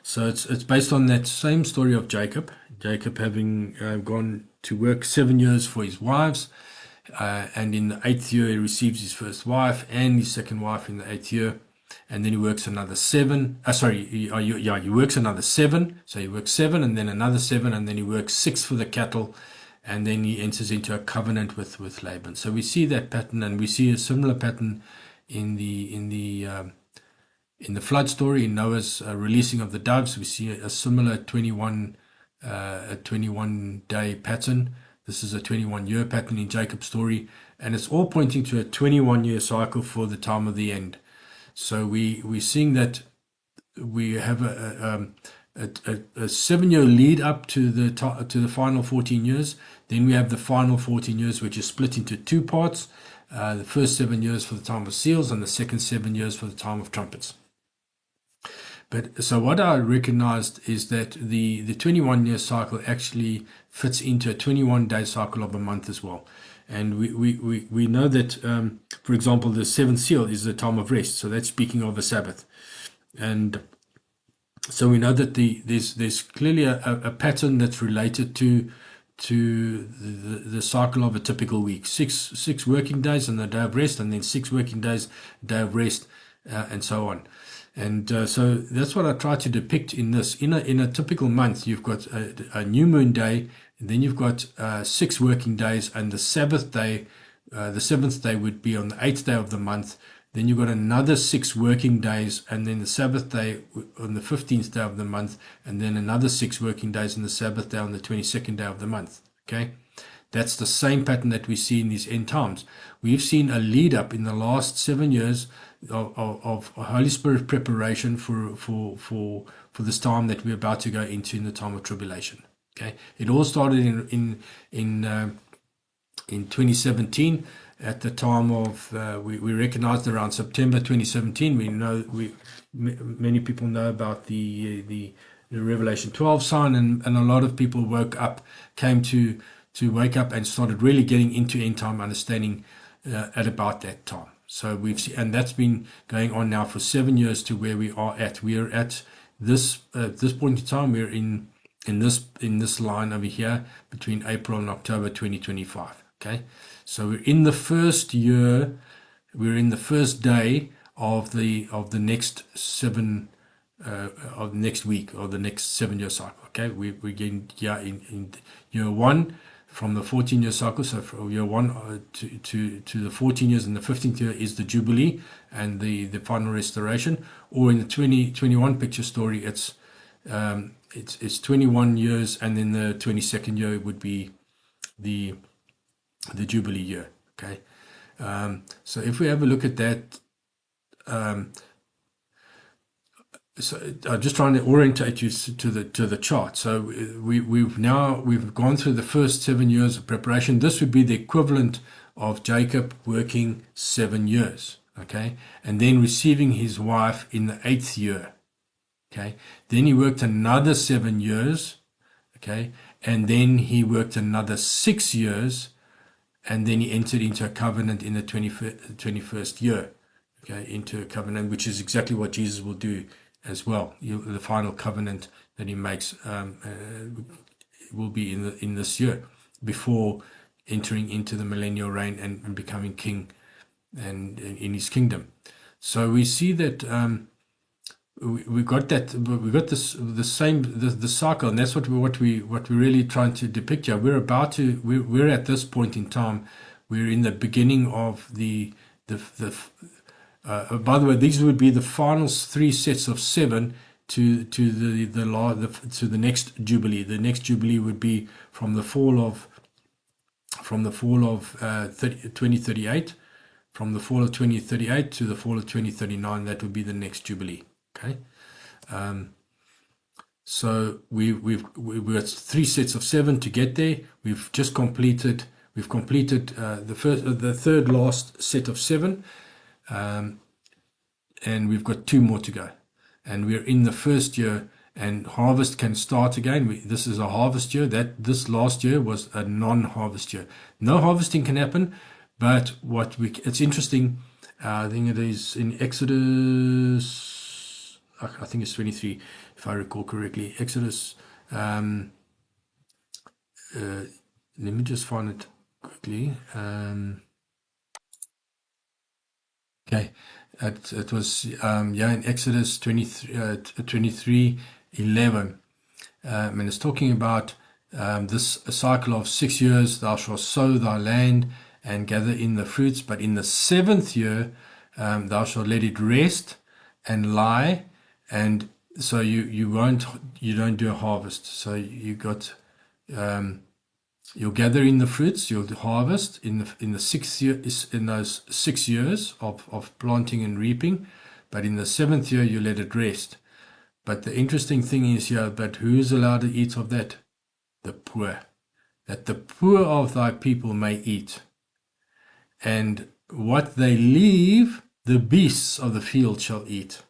so it's based on that same story of Jacob. Jacob having gone to work 7 years for his wives, and in the 8th year he receives his first wife and his second wife in the 8th year. And then he works another 7. He works another 7. So he works 7 and then another 7, and then he works 6 for the cattle, and then he enters into a covenant with Laban. So we see that pattern, and we see a similar pattern in the flood story, in Noah's releasing of the doves. We see a similar 21-day pattern. This is a 21-year pattern in Jacob's story, and it's all pointing to a 21-year cycle for the time of the end. So we're seeing that we have a 7-year lead up to the final 14 years. Then we have the final 14 years, which is split into 2 parts. The first 7 years for the time of seals, and the second 7 years for the time of trumpets. But so what I recognized is that the 21-year cycle actually fits into a 21-day cycle of a month as well. And we know that, for example, the 7th seal is the time of rest. So that's speaking of a Sabbath. And so we know that there's clearly a pattern that's related to the cycle of a typical week. Six working days and a day of rest, and then 6 working days, day of rest, and so on. And so that's what I try to depict in this. In a typical month, you've got a new moon day, and then you've got 6 working days, and the Sabbath day, the 7th day would be on the 8th day of the month. Then you've got another 6 working days, and then the Sabbath day on the 15th day of the month, and then another 6 working days, and the Sabbath day on the 22nd day of the month. Okay, that's the same pattern that we see in these end times. We've seen a lead up in the last 7 years of Holy Spirit preparation for this time that we're about to go into in the time of tribulation. Okay, it all started in 2017. At the time of we recognized around September 2017. We know many people know about the Revelation 12 sign, and a lot of people came to wake up and started really getting into end time understanding at about that time. So we've seen, and that's been going on now for 7 years to where we are at. We are at this point in time. We're in this line over here between April and October 2025. Okay, so we're in the first year. We're in the first day of the next of next week or the next 7-year cycle. Okay, we're getting in year 1 from the 14-year cycle. So from year 1 to the 14 years, and the 15th year is the Jubilee and the final restoration. Or in the 2021 picture story, it's 21 years, and then the 22nd year would be the Jubilee year. Okay, so if we have a look at that, so I'm just trying to orientate you to the chart. So we've gone through the first 7 years of preparation. This would be the equivalent of Jacob working 7 years. Okay, and then receiving his wife in the 8th year. Okay, then he worked another 7 years. Okay, and then he worked another 6 years, and then he entered into a covenant in the 21st year. Okay, into a covenant, which is exactly what Jesus will do as well. The final covenant that he makes will be in this year, before entering into the millennial reign and becoming king and in his kingdom. So we see that we got this the cycle, and that's what we're really trying to depict here. We're at this point in time. We're in the beginning of by the way, these would be the final 3 sets of 7 to the next Jubilee. The next Jubilee would be from the fall of 2038, from the fall of 2038 to the fall of 2039. That would be the next Jubilee. Okay, so we've got 3 sets of 7 to get there. We've completed the third last set of 7. And we've got 2 more to go, and we're in the first year, and harvest can start again. This is a harvest year. This last year was a non-harvest year. No harvesting can happen, but it's interesting. I think it is in Exodus. I think it's 23, if I recall correctly. Exodus. Let me just find it quickly. Okay, it was in Exodus 23:11, and it's talking about this cycle of 6 years. Thou shalt sow thy land and gather in the fruits, but in the 7th year thou shalt let it rest and lie, and so you don't do a harvest. So you'll gather in the fruits, you'll harvest in the 6th year, in those 6 years of planting and reaping, but in the 7th year you let it rest. But the interesting thing is here, but who is allowed to eat of that? The poor. That the poor of thy people may eat. And what they leave, the beasts of the field shall eat.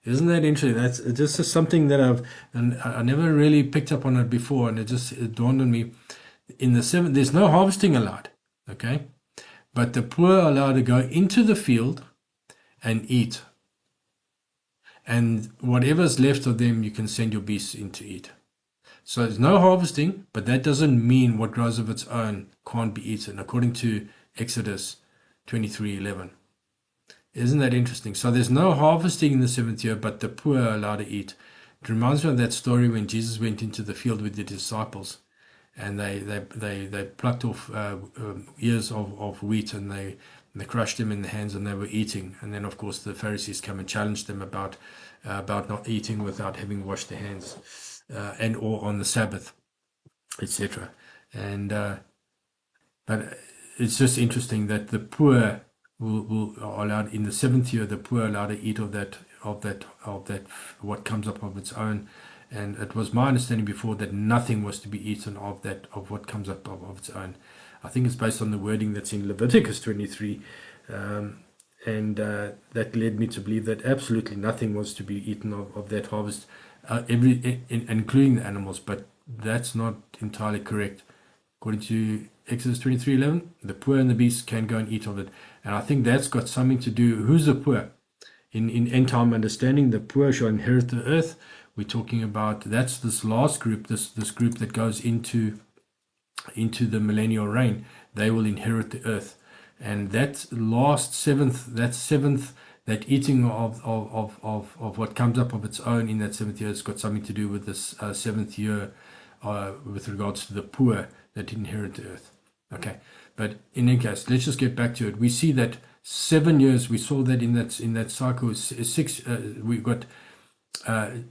Isn't that interesting? That's just something that I never really picked up on it before, and it dawned on me. In the 7th, there's no harvesting allowed, okay? But the poor are allowed to go into the field and eat. And whatever's left of them, you can send your beasts in to eat. So there's no harvesting, but that doesn't mean what grows of its own can't be eaten, according to Exodus 23:11. Isn't that interesting? So there's no harvesting in the 7th year, but the poor are allowed to eat. It reminds me of that story when Jesus went into the field with the disciples, and they plucked off ears of wheat, and they crushed them in the hands, and they were eating. And then, of course, the Pharisees come and challenge them about not eating without having washed their hands, and or on the Sabbath, etc. And but it's just interesting that the poor are allowed in the 7th year. The poor are allowed to eat of that what comes up of its own, And it was my understanding before that nothing was to be eaten of that, of what comes up of its own. I think it's based on the wording that's in Leviticus 23. And that led me to believe that absolutely nothing was to be eaten of that harvest, including the animals. But that's not entirely correct. According to Exodus 23:11, the poor and the beasts can go and eat of it. And I think that's got something to do. Who's the poor? In end time understanding, the poor shall inherit the earth. We're talking about, that's this last group, this group that goes into the millennial reign. They will inherit the earth. And that last seventh, that eating of what comes up of its own in that seventh year has got something to do with this seventh year with regards to the poor that inherit the earth. Okay, but in any case, let's just get back to it. We see that 7 years. We saw that in that cycle. We got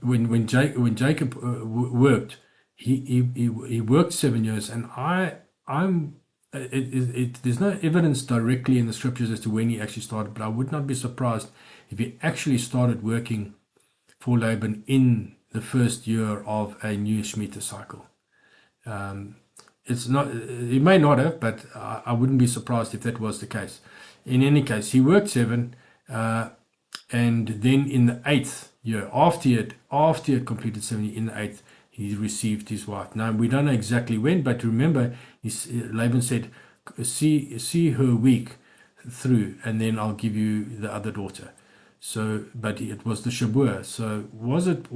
when Jacob worked. He worked 7 years, and there's no evidence directly in the scriptures as to when he actually started, but I would not be surprised if he actually started working for Laban in the first year of a new Shemitah cycle. It's not, he may not have, but I wouldn't be surprised if that was the case. In any case, he worked 7, and then in the 8th year, after he had completed 70, in the 8th, he received his wife. Now, we don't know exactly when, but remember, Laban said, see her week through, and then I'll give you the other daughter. So, but it was the Shabuah. So, was it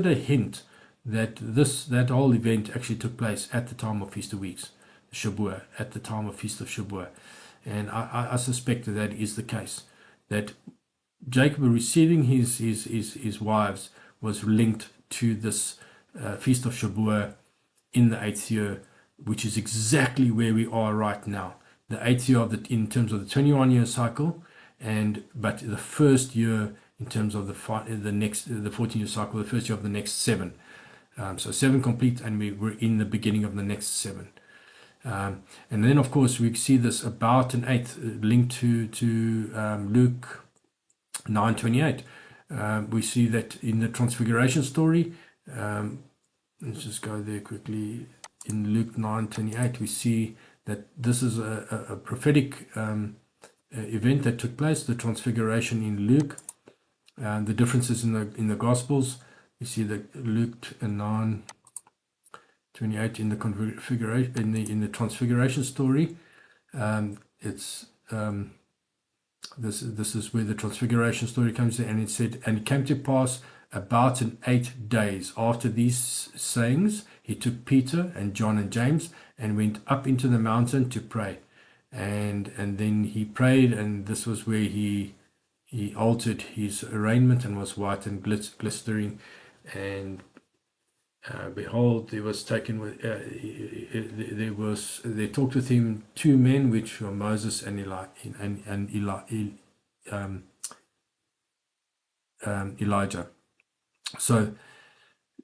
a hint that that whole event actually took place at the time of Feast of Weeks, Shabuah, at the time of Feast of Shabuah? And I suspect that is the case, that Jacob receiving his wives was linked to this Feast of Shabuah in the 8th year, which is exactly where we are right now. The 8th year in terms of the 21-year cycle, but the first year in terms of the 14-year cycle, the first year of the next 7. So 7 complete, and we're in the beginning of the next 7. And then, of course, we see this about an 8th linked to Luke 9:28. We see that in the Transfiguration story. Let's just go there quickly. In Luke 9:28, we see that this is a prophetic event that took place, the Transfiguration in Luke. The differences in the Gospels. We see that Luke 9:28 in the configuration in the Transfiguration story. This is where the Transfiguration story comes in, and it said, and it came to pass about in 8 days after these sayings, he took Peter and John and James and went up into the mountain to pray, and then he prayed, and this was where he altered his raiment and was white and glistering, and behold, there was taken with there talked with him 2 men, which were Moses and Elijah. So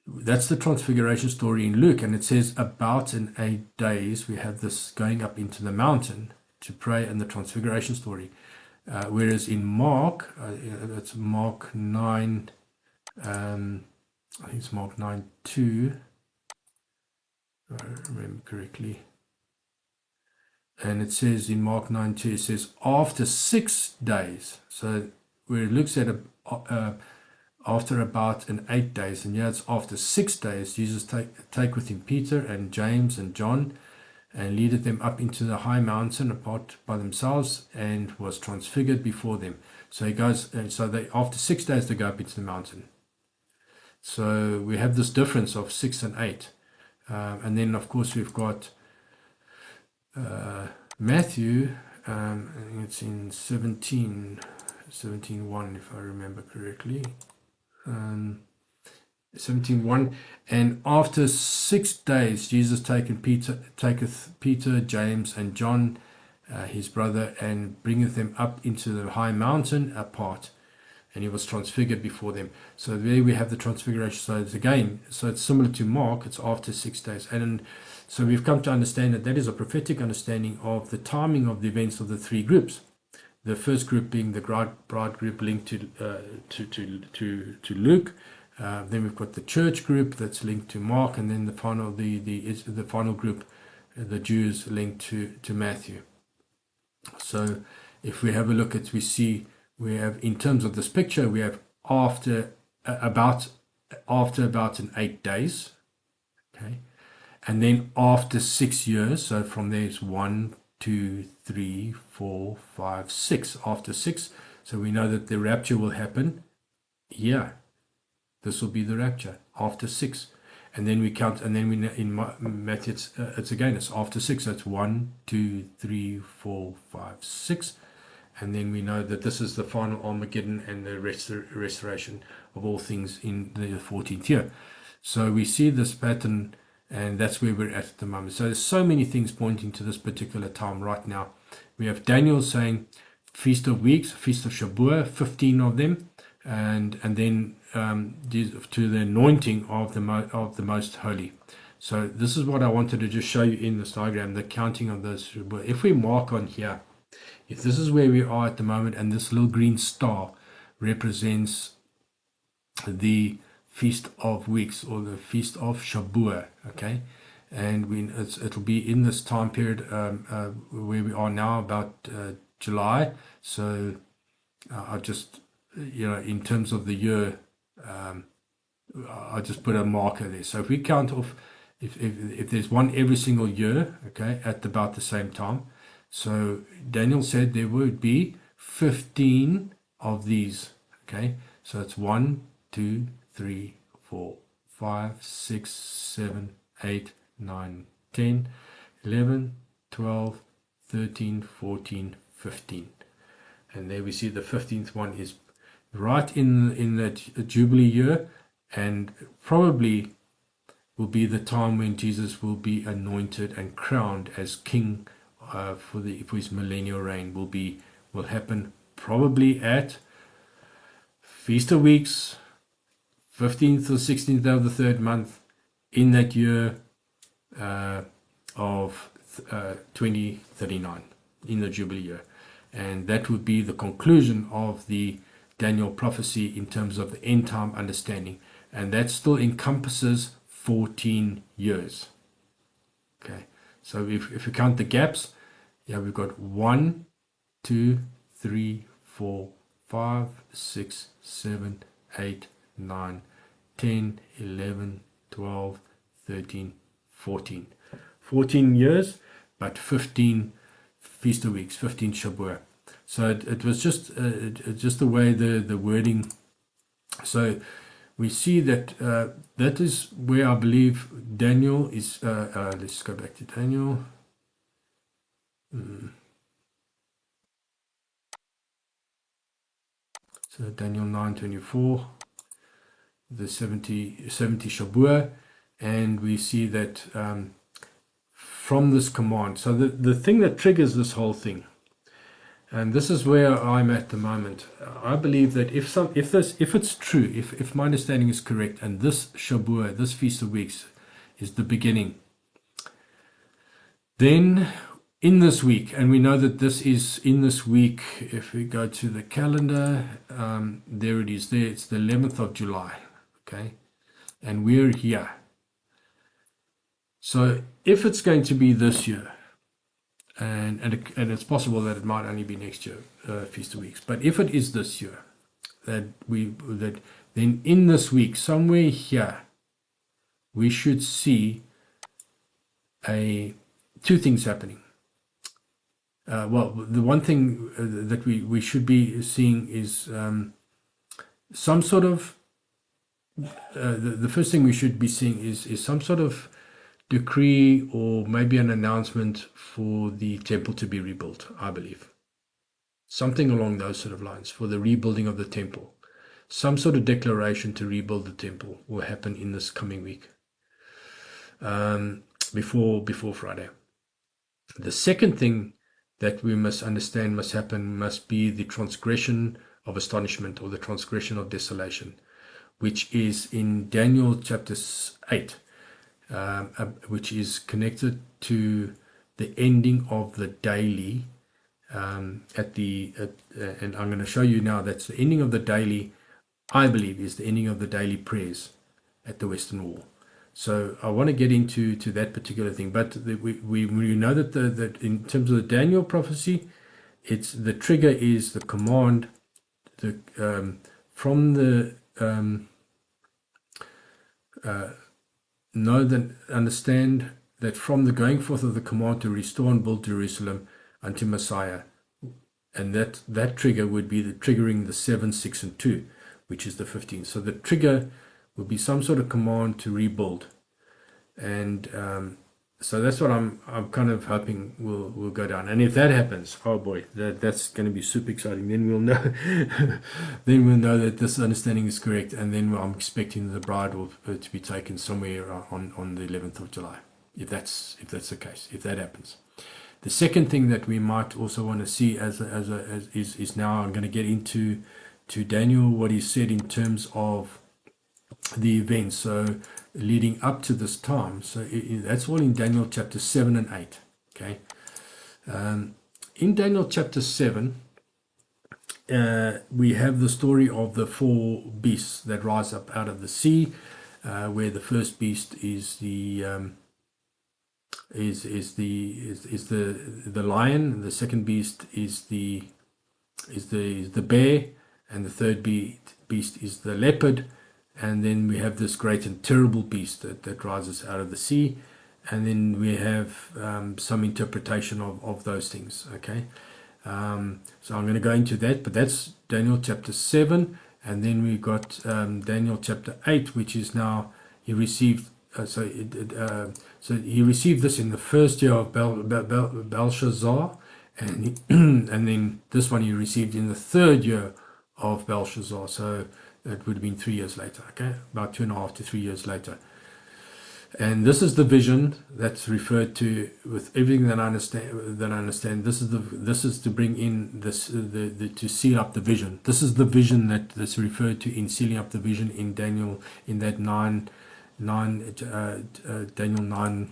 that's the Transfiguration story in Luke, and it says about in 8 days we have this going up into the mountain to pray in the Transfiguration story, whereas in Mark, that's Mark 9. I think it's Mark 9:2, if I remember correctly. And it says in Mark 9:2, it says, after 6 days. So where it looks at after about in 8 days, and it's after 6 days, Jesus take with him Peter and James and John, and leadeth them up into the high mountain apart by themselves, and was transfigured before them. So he goes, and so after 6 days they go up into the mountain. So we have this difference of 6 and 8. And then, of course, we've got Matthew, it's in 17:1, if I remember correctly. 17:1, and after 6 days, Jesus taketh Peter, James, and John, his brother, and bringeth them up into the high mountain apart, and he was transfigured before them. So there we have the Transfiguration. So it's similar to Mark. It's after 6 days, and so we've come to understand that is a prophetic understanding of the timing of the events of the 3 groups. The first group being the bride group linked to Luke, Then we've got the church group that's linked to Mark, and then the final group, the Jews linked to Matthew. So if we have a look at, we see we have, in terms of this picture, we have after about 8 days, okay, and then after 6 years. So from there it's 1, 2, 3, 4, 5, 6. After 6, so we know that the rapture will happen here. This will be the rapture after 6, and then we count, and then we in Matthew it's again, it's after 6. So it's 1, 2, 3, 4, 5, 6, and then we know that this is the final Armageddon and the restoration of all things in the 14th year. So we see this pattern, and that's where we're at the moment. So there's so many things pointing to this particular time right now. We have Daniel saying Feast of Weeks, Feast of Shabuah, 15 of them, and then to the anointing of the Most Holy. So this is what I wanted to just show you in this diagram, the counting of those. If we mark on here, if this is where we are at the moment, and this little green star represents the Feast of Weeks, or the Feast of Shabuah, okay, and it'll be in this time period where we are now, about July. So I just, in terms of the year, I just put a marker there. So if we count off, if there's one every single year, okay, at about the same time. So Daniel said there would be 15 of these, okay. So it's 1, 2, 3, 4, 5, 6, 7, 8, 9, 10, 11, 12, 13, 14, 15. And there we see the 15th one is right in that Jubilee year, and probably will be the time when Jesus will be anointed and crowned as king for his millennial reign. Will happen probably at Feast of Weeks, 15th or 16th of the 3rd month in that year of 2039, in the Jubilee year. And that would be the conclusion of the Daniel prophecy in terms of the end time understanding. And that still encompasses 14 years. Okay, so if you count the gaps, we've got 1, 2, 3, 4, 5, 6, 7, 8, 9, 10, 11, 12, 13, 14. 14 years, but 15 Feast of Weeks, 15 Shabuah. So it was just the way the wording. So we see that that is where I believe Daniel is. Let's go back to Daniel. So Daniel 9:24, the 70 Shabuah, and we see that from this command. So the thing that triggers this whole thing, and this is where I'm at the moment. I believe that if it's true, if my understanding is correct, and this Shabuah, this Feast of Weeks, is the beginning, then in this week, and we know that this is in this week, if we go to the calendar, there it is there, it's the 11th of July, okay, and we're here. So if it's going to be this year, and it's possible that it might only be next year, Feast of Weeks, but if it is this year, then in this week, somewhere here, we should see two things happening. Well, the one thing that we should be seeing is some sort of the first thing we should be seeing is some sort of decree, or maybe an announcement for the temple to be rebuilt. I believe something along those sort of lines, for the rebuilding of the temple. Some sort of declaration to rebuild the temple will happen in this coming week, before Friday. The second thing that we must understand must be the transgression of astonishment, or the transgression of desolation, which is in Daniel chapter 8, which is connected to the ending of the daily, and I'm going to show you now, that's the ending of the daily I believe, is the ending of the daily prayers at the Western Wall. So I want to get into that particular thing, but we know that that in terms of the Daniel prophecy, it's the trigger is the command, the from the know that understand that from the going forth of the command to restore and build Jerusalem unto Messiah, and that trigger would be the triggering the 7, 6, and 2, which is the 15. So the trigger will be some sort of command to rebuild, and so that's what I'm kind of hoping will go down. And if that happens, oh boy, that's going to be super exciting. Then we'll know, then we'll know that this understanding is correct, and then I'm expecting the bride to be taken somewhere on the 11th of July, if that's the case, if that happens. The second thing that we might also want to see is now I'm going to get into Daniel, what he said in terms of the events, so leading up to this time. So that's all in Daniel chapter 7 and 8. Okay, in Daniel chapter 7, we have the story of the 4 beasts that rise up out of the sea, where the first beast is the lion, the second beast is the bear, and the third beast is the leopard, and then we have this great and terrible beast that rises out of the sea, and then we have some interpretation of those things. Okay, so I'm going to go into that, but that's Daniel chapter 7, and then we got Daniel chapter 8, which is now he received. So he received this in the first year of Belshazzar, and and then this one he received in the third year of Belshazzar. So it would have been 3 years later. Okay, about 2.5 to 3 years later. And this is the vision that's referred to with everything that I understand. This is to bring in this to seal up the vision. This is the vision that's referred to in sealing up the vision in Daniel, in that Daniel 9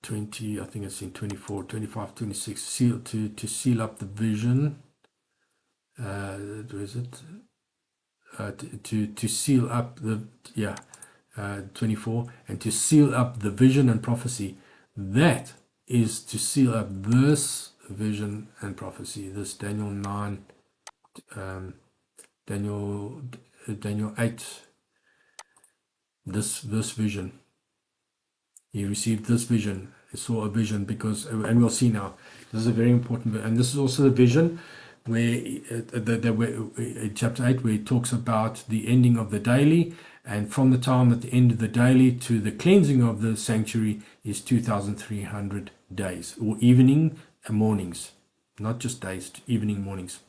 20, I think it's in 24, 25, 26, seal to seal up the vision. Where is it? To seal up the 24, and to seal up the vision and prophecy. That is to seal up this vision and prophecy. This Daniel 9, Daniel 8. This vision. He received this vision. He saw a vision because, and we'll see now. This is a very important, and this is also the vision where in chapter 8, where he talks about the ending of the daily, and from the time at the end of the daily to the cleansing of the sanctuary is 2,300 days, or evening and mornings, not just days, evening, mornings.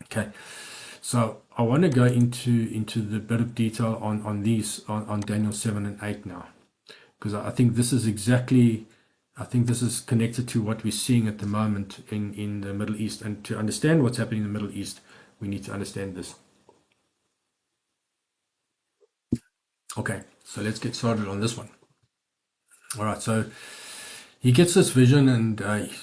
Okay, so I want to go into the bit of detail on these on Daniel 7 and 8 now, because I think this is exactly. I think this is connected to what we're seeing at the moment in the Middle East. And to understand what's happening in the Middle East, we need to understand this. Okay, so let's get started on this one. All right, so he gets this vision, and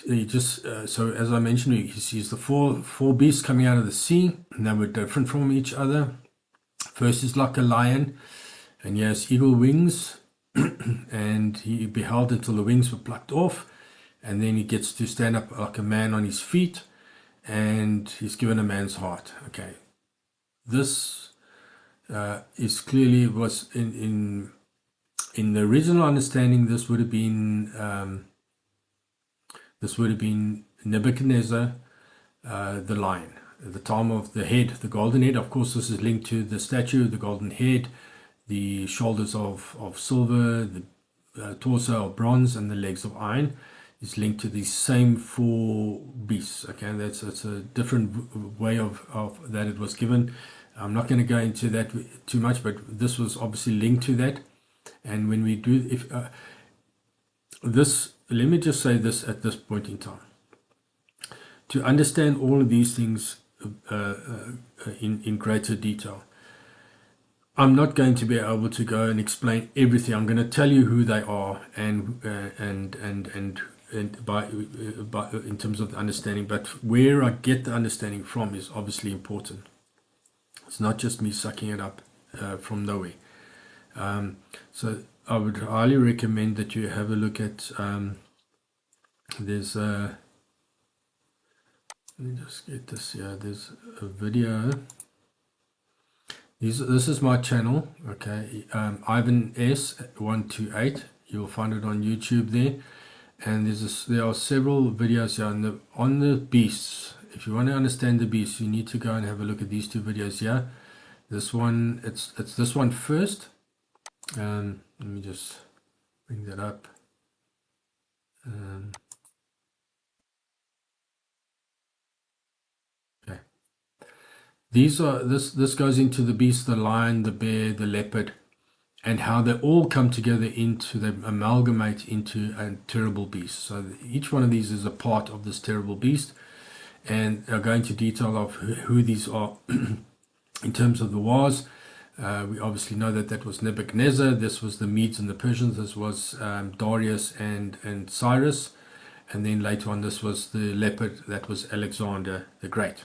he just, so as I mentioned, he sees the four beasts coming out of the sea, and they were different from each other. First is like a lion, and he has eagle wings. And he beheld until the wings were plucked off, and then he gets to stand up like a man on his feet, and he's given a man's heart. Okay, this is clearly was in the original understanding. This would have been Nebuchadnezzar, the lion, at the time of the head, the golden head. Of course, this is linked to the statue, the golden head, the shoulders of silver, the torso of bronze, and the legs of iron. Is linked to these same 4 beasts. Okay, that's a different way of that it was given. I'm not going to go into that too much, but this was obviously linked to that. And when we do, let me just say this at this point in time. To understand all of these things in greater detail, I'm not going to be able to go and explain everything. I'm going to tell you who they are and in terms of the understanding, but where I get the understanding from is obviously important. It's not just me sucking it up from nowhere. So I would highly recommend that you have a look at, there's a, let me just get this here, there's a video. This is my channel, okay, Ivan S128. You'll find it on YouTube there, and there are several videos here on the beasts. If you want to understand the beasts, you need to go and have a look at these two videos here. This one, it's this one first. Let me just bring that up. Okay. This goes into the beast, the lion, the bear, the leopard, and how they all come together they amalgamate into a terrible beast. So each one of these is a part of this terrible beast, and I'll go into detail of who these are. In terms of the wars, we obviously know that was Nebuchadnezzar. This was the Medes and the Persians. This was Darius and Cyrus, and then later on this was the leopard. That was Alexander the Great.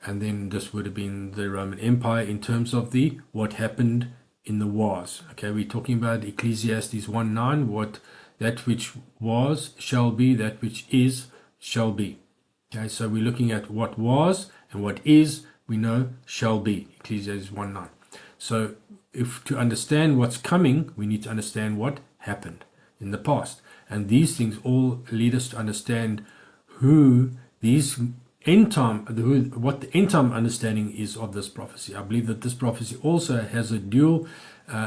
And then this would have been the Roman Empire in terms of what happened in the wars. Okay, we're talking about Ecclesiastes 1:9. What that which was shall be, that which is shall be. Okay, so we're looking at what was and what is, we know shall be. Ecclesiastes 1:9. So if to understand what's coming, we need to understand what happened in the past. And these things all lead us to understand who these what the end time understanding is of this prophecy. I believe that this prophecy also has a dual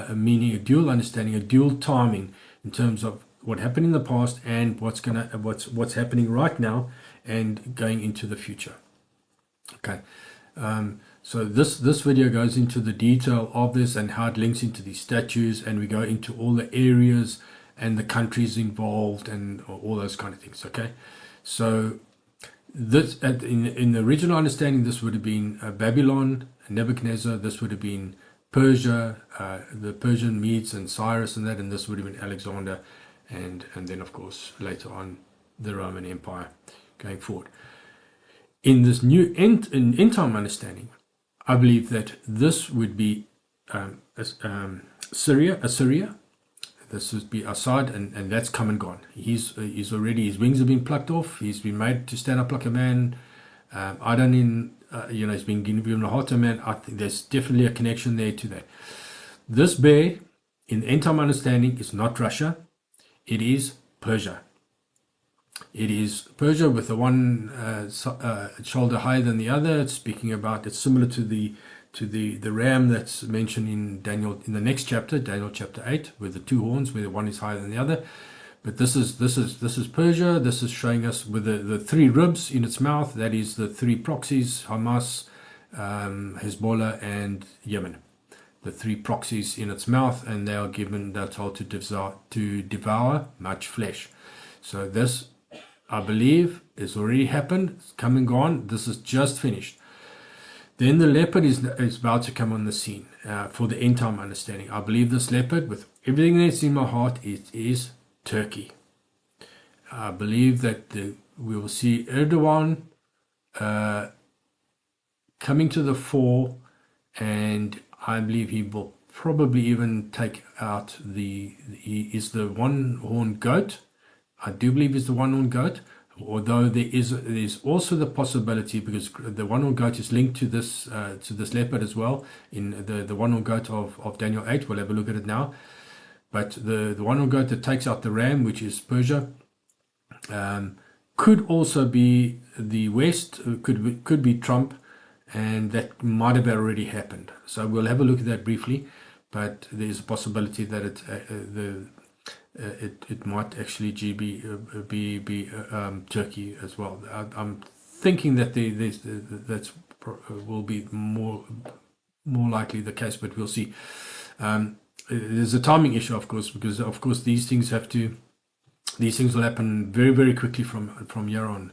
meaning, a dual understanding, a dual timing in terms of what happened in the past and what's happening right now and going into the future. Okay, so this video goes into the detail of this and how it links into these statues, and we go into all the areas and the countries involved and all those kind of things. Okay, so this in the original understanding, this would have been Babylon, Nebuchadnezzar. This would have been Persia, the Persian Medes and Cyrus and that, and this would have been Alexander, and then of course later on the Roman Empire going forward. In this new end time understanding, I believe that this would be Assyria. This would be Assad, and that's come and gone. He's already, his wings have been plucked off. He's been made to stand up like a man. He's been given a heart of a man. I think there's definitely a connection there to that. This bear, in the end time understanding, is not Russia. It is Persia. It is Persia with the one shoulder higher than the other. It's speaking about, it's similar to the ram that's mentioned in Daniel, in the next chapter, Daniel chapter 8, with the two horns, where the one is higher than the other. But this is Persia. This is showing us with the three ribs in its mouth. That is the three proxies: Hamas, Hezbollah, and Yemen. The three proxies in its mouth, and they're told to devour much flesh. So this, I believe, has already happened. It's come and gone. This is just finished. Then the leopard is about to come on the scene for the end time understanding. I believe this leopard, with everything that's in my heart, it is Turkey. I believe that we will see Erdogan coming to the fore, and I believe he will probably even take out he is the one-horned goat. I do believe he's the one-horned goat. Although there's also the possibility, because the one-horned goat is linked to this leopard as well, in the one-horned goat of Daniel 8. We'll have a look at it now. But the one-horned goat that takes out the ram, which is Persia, could also be the West, could be Trump, and that might have already happened. So we'll have a look at that briefly. But there's a possibility that it might actually be Turkey as well. I'm thinking that that's will be more likely the case, but we'll see. There's a timing issue, of course, because of course these things will happen very, very quickly from here on.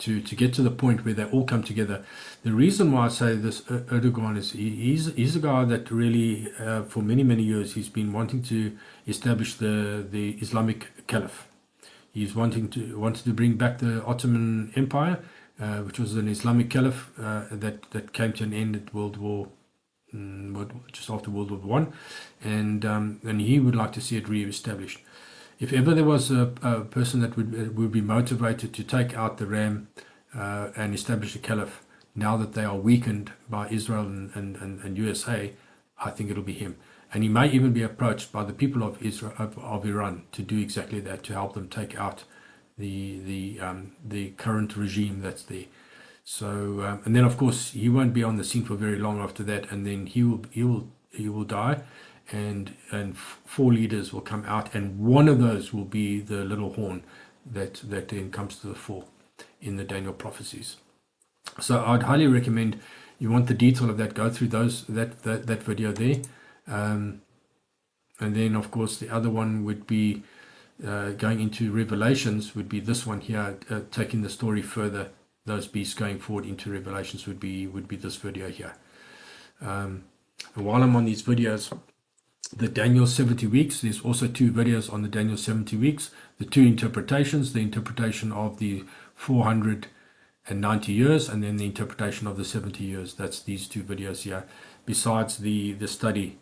To get to the point where they all come together. The reason why I say this, Erdogan, is he's a guy that really, for many, many years, he's been wanting to establish the Islamic Caliph. He's wanted to bring back the Ottoman Empire, which was an Islamic caliph that came to an end at World War just after World War One, and he would like to see it re-established. If ever there was a person that would be motivated to take out the Ram and establish a caliph, now that they are weakened by Israel and USA, I think it'll be him. And he may even be approached by the people of Israel of Iran to do exactly that, to help them take out the current regime that's there. So and then of course he won't be on the scene for very long after that, and then he will die, and four leaders will come out, and one of those will be the little horn that then comes to the fore in the Daniel prophecies. So I'd highly recommend, you want the detail of that, go through that video there. And then of course the other one would be going into Revelations, would be this one here, taking the story further, those beasts going forward into Revelations would be this video here. And while I'm on these videos, the Daniel 70 weeks, there's also 2 videos on the Daniel 70 weeks, the 2 interpretations, the interpretation of the 490 years, and then the interpretation of the 70 years. That's these 2 videos here, besides the study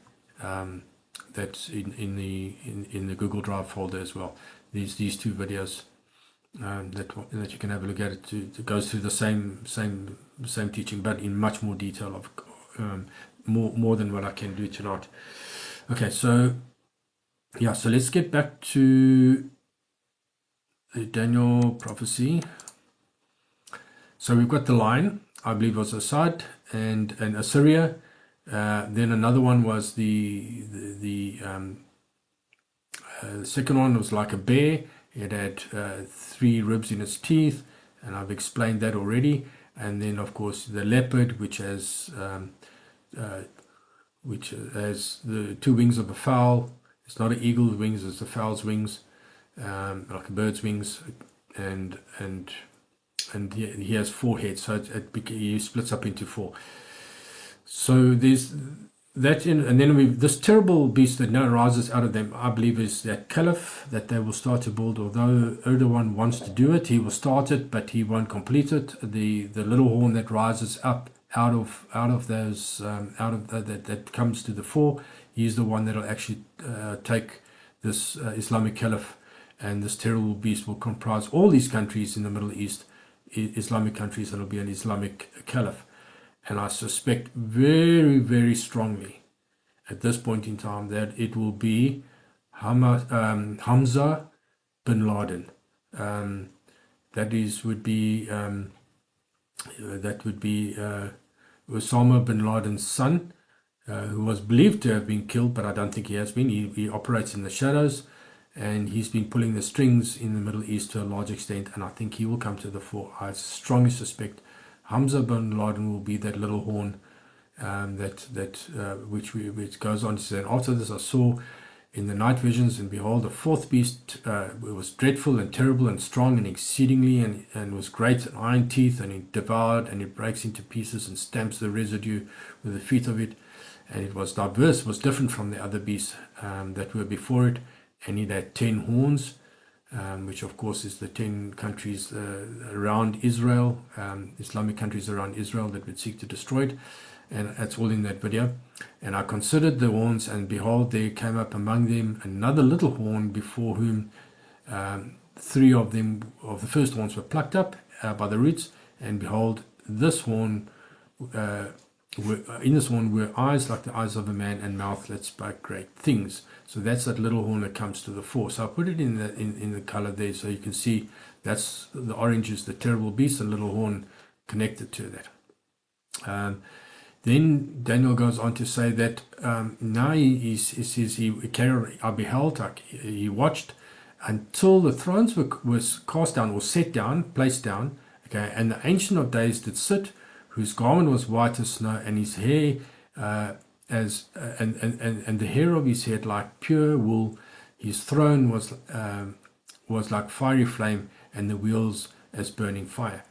that's in the Google Drive folder as well. These 2 videos that you can have a look at. It goes through the same teaching, but in much more detail, of more than what I can do tonight. Okay, so yeah, so let's get back to the Daniel prophecy. So we've got the lion, I believe was Assad and Assyria. Then another one was the second one was like a bear. It had 3 ribs in its teeth, and I've explained that already. And then of course the leopard, which has the 2 wings of a fowl. It's not an eagle's wings, it's a fowl's wings, like a bird's wings, and he has 4 heads, so he splits up into 4. So there's that, and then this terrible beast that now rises out of them, I believe, is that caliph that they will start to build. Although Erdogan wants to do it, he will start it, but he won't complete it. The little horn that rises up out of those that comes to the fore, he's the one that will actually take this Islamic caliph, and this terrible beast will comprise all these countries in the Middle East, Islamic countries, and it'll be an Islamic caliph. And I suspect very, very strongly at this point in time that it will be Hamza bin Laden. That would be Osama bin Laden's son, who was believed to have been killed, but I don't think he has been. He operates in the shadows, and he's been pulling the strings in the Middle East to a large extent, and I think he will come to the fore. I strongly suspect Hamza bin Laden will be that little horn, which goes on to say, and after this I saw in the night visions, and behold, the 4th beast it was dreadful and terrible and strong and exceedingly, and was great, and iron teeth, and it devoured, and it breaks into pieces and stamps the residue with the feet of it. And it was diverse, was different from the other beasts that were before it, and it had 10 horns, which of course is the 10 countries around Israel, Islamic countries around Israel that would seek to destroy it. And that's all in that video. And I considered the horns, and behold, there came up among them another little horn, before whom 3 of them, of the first horns, were plucked up by the roots. And behold, this horn, in this horn were eyes like the eyes of a man, and mouth that spoke great things. So that's that little horn that comes to the fore. So I put it in the color there, so you can see that's the orange is the terrible beast, and little horn connected to that. Then Daniel goes on to say that now he says I beheld, he watched until the thrones was cast down, or set down, placed down. Okay, and the Ancient of Days did sit, whose garment was white as snow, and his hair and the hair of his head like pure wool. His throne was like fiery flame, and the wheels as burning fire.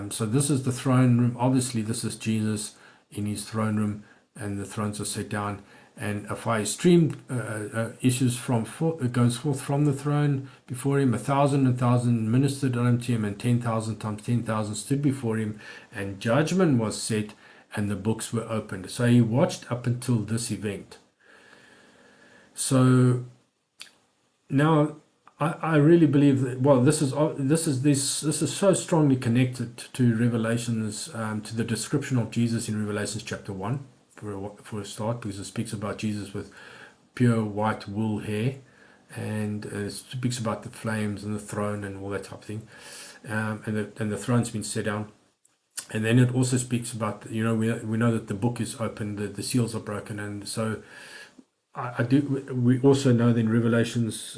So this is the throne room. Obviously, this is Jesus in his throne room, and the thrones are set down. and a fire stream goes forth from the throne before him. 1,000 ministered unto him, and 10,000 times 10,000 stood before him, and judgment was set, and the books were opened. So he watched up until this event. So now I really believe that, well, this is so strongly connected to Revelations, to the description of Jesus in Revelations chapter 1 for a start, because it speaks about Jesus with pure white wool hair, and it speaks about the flames and the throne and all that type of thing, and the throne's been set down. And then it also speaks about, we know that the book is open, the seals are broken, and so we also know that in Revelations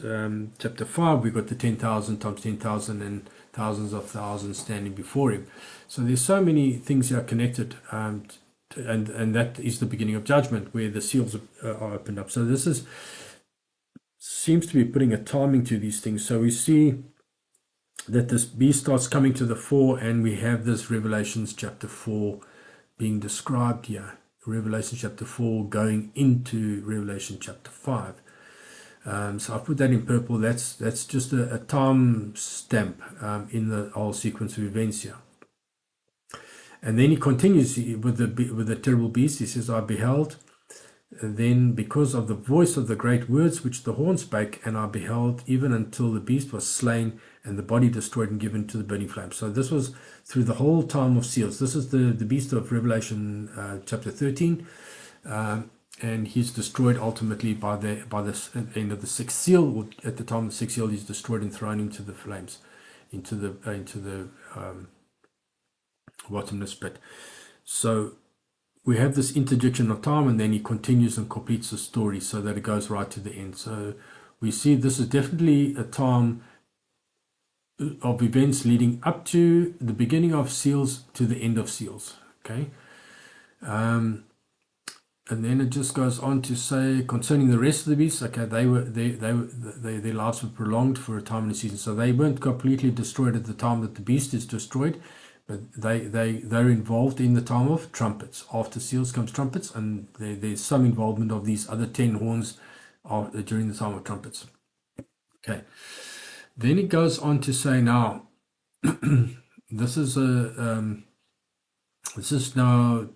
chapter 5 we've got the 10,000 times 10,000 and thousands of thousands standing before him. So there's so many things that are connected, and that is the beginning of judgment, where the seals are opened up. So this seems to be putting a timing to these things. So we see that this beast starts coming to the fore, and we have this Revelations chapter 4 being described here. Revelation chapter 4 going into Revelation chapter 5. So I put that in purple. That's just a time stamp in the whole sequence of events here. And then he continues with the terrible beast. He says, I beheld then, because of the voice of the great words which the horn spake, and I beheld even until the beast was slain, and the body destroyed and given to the burning flame. So this was through the whole time of seals. This is the beast of Revelation chapter 13, and he's destroyed ultimately by the end of the sixth seal. Or at the time of the sixth seal, he's destroyed and thrown into the flames, into the bottomless pit. So we have this interjection of time, and then he continues and completes the story so that it goes right to the end. So we see this is definitely a time of events leading up to the beginning of seals to the end of seals. Okay. And then it just goes on to say concerning the rest of the beasts, okay, their lives were prolonged for a time and a season. So they weren't completely destroyed at the time that the beast is destroyed, but they're involved in the time of trumpets. After seals comes trumpets, and there's some involvement of these other 10 horns during the time of trumpets. Okay. Then it goes on to say, now this is now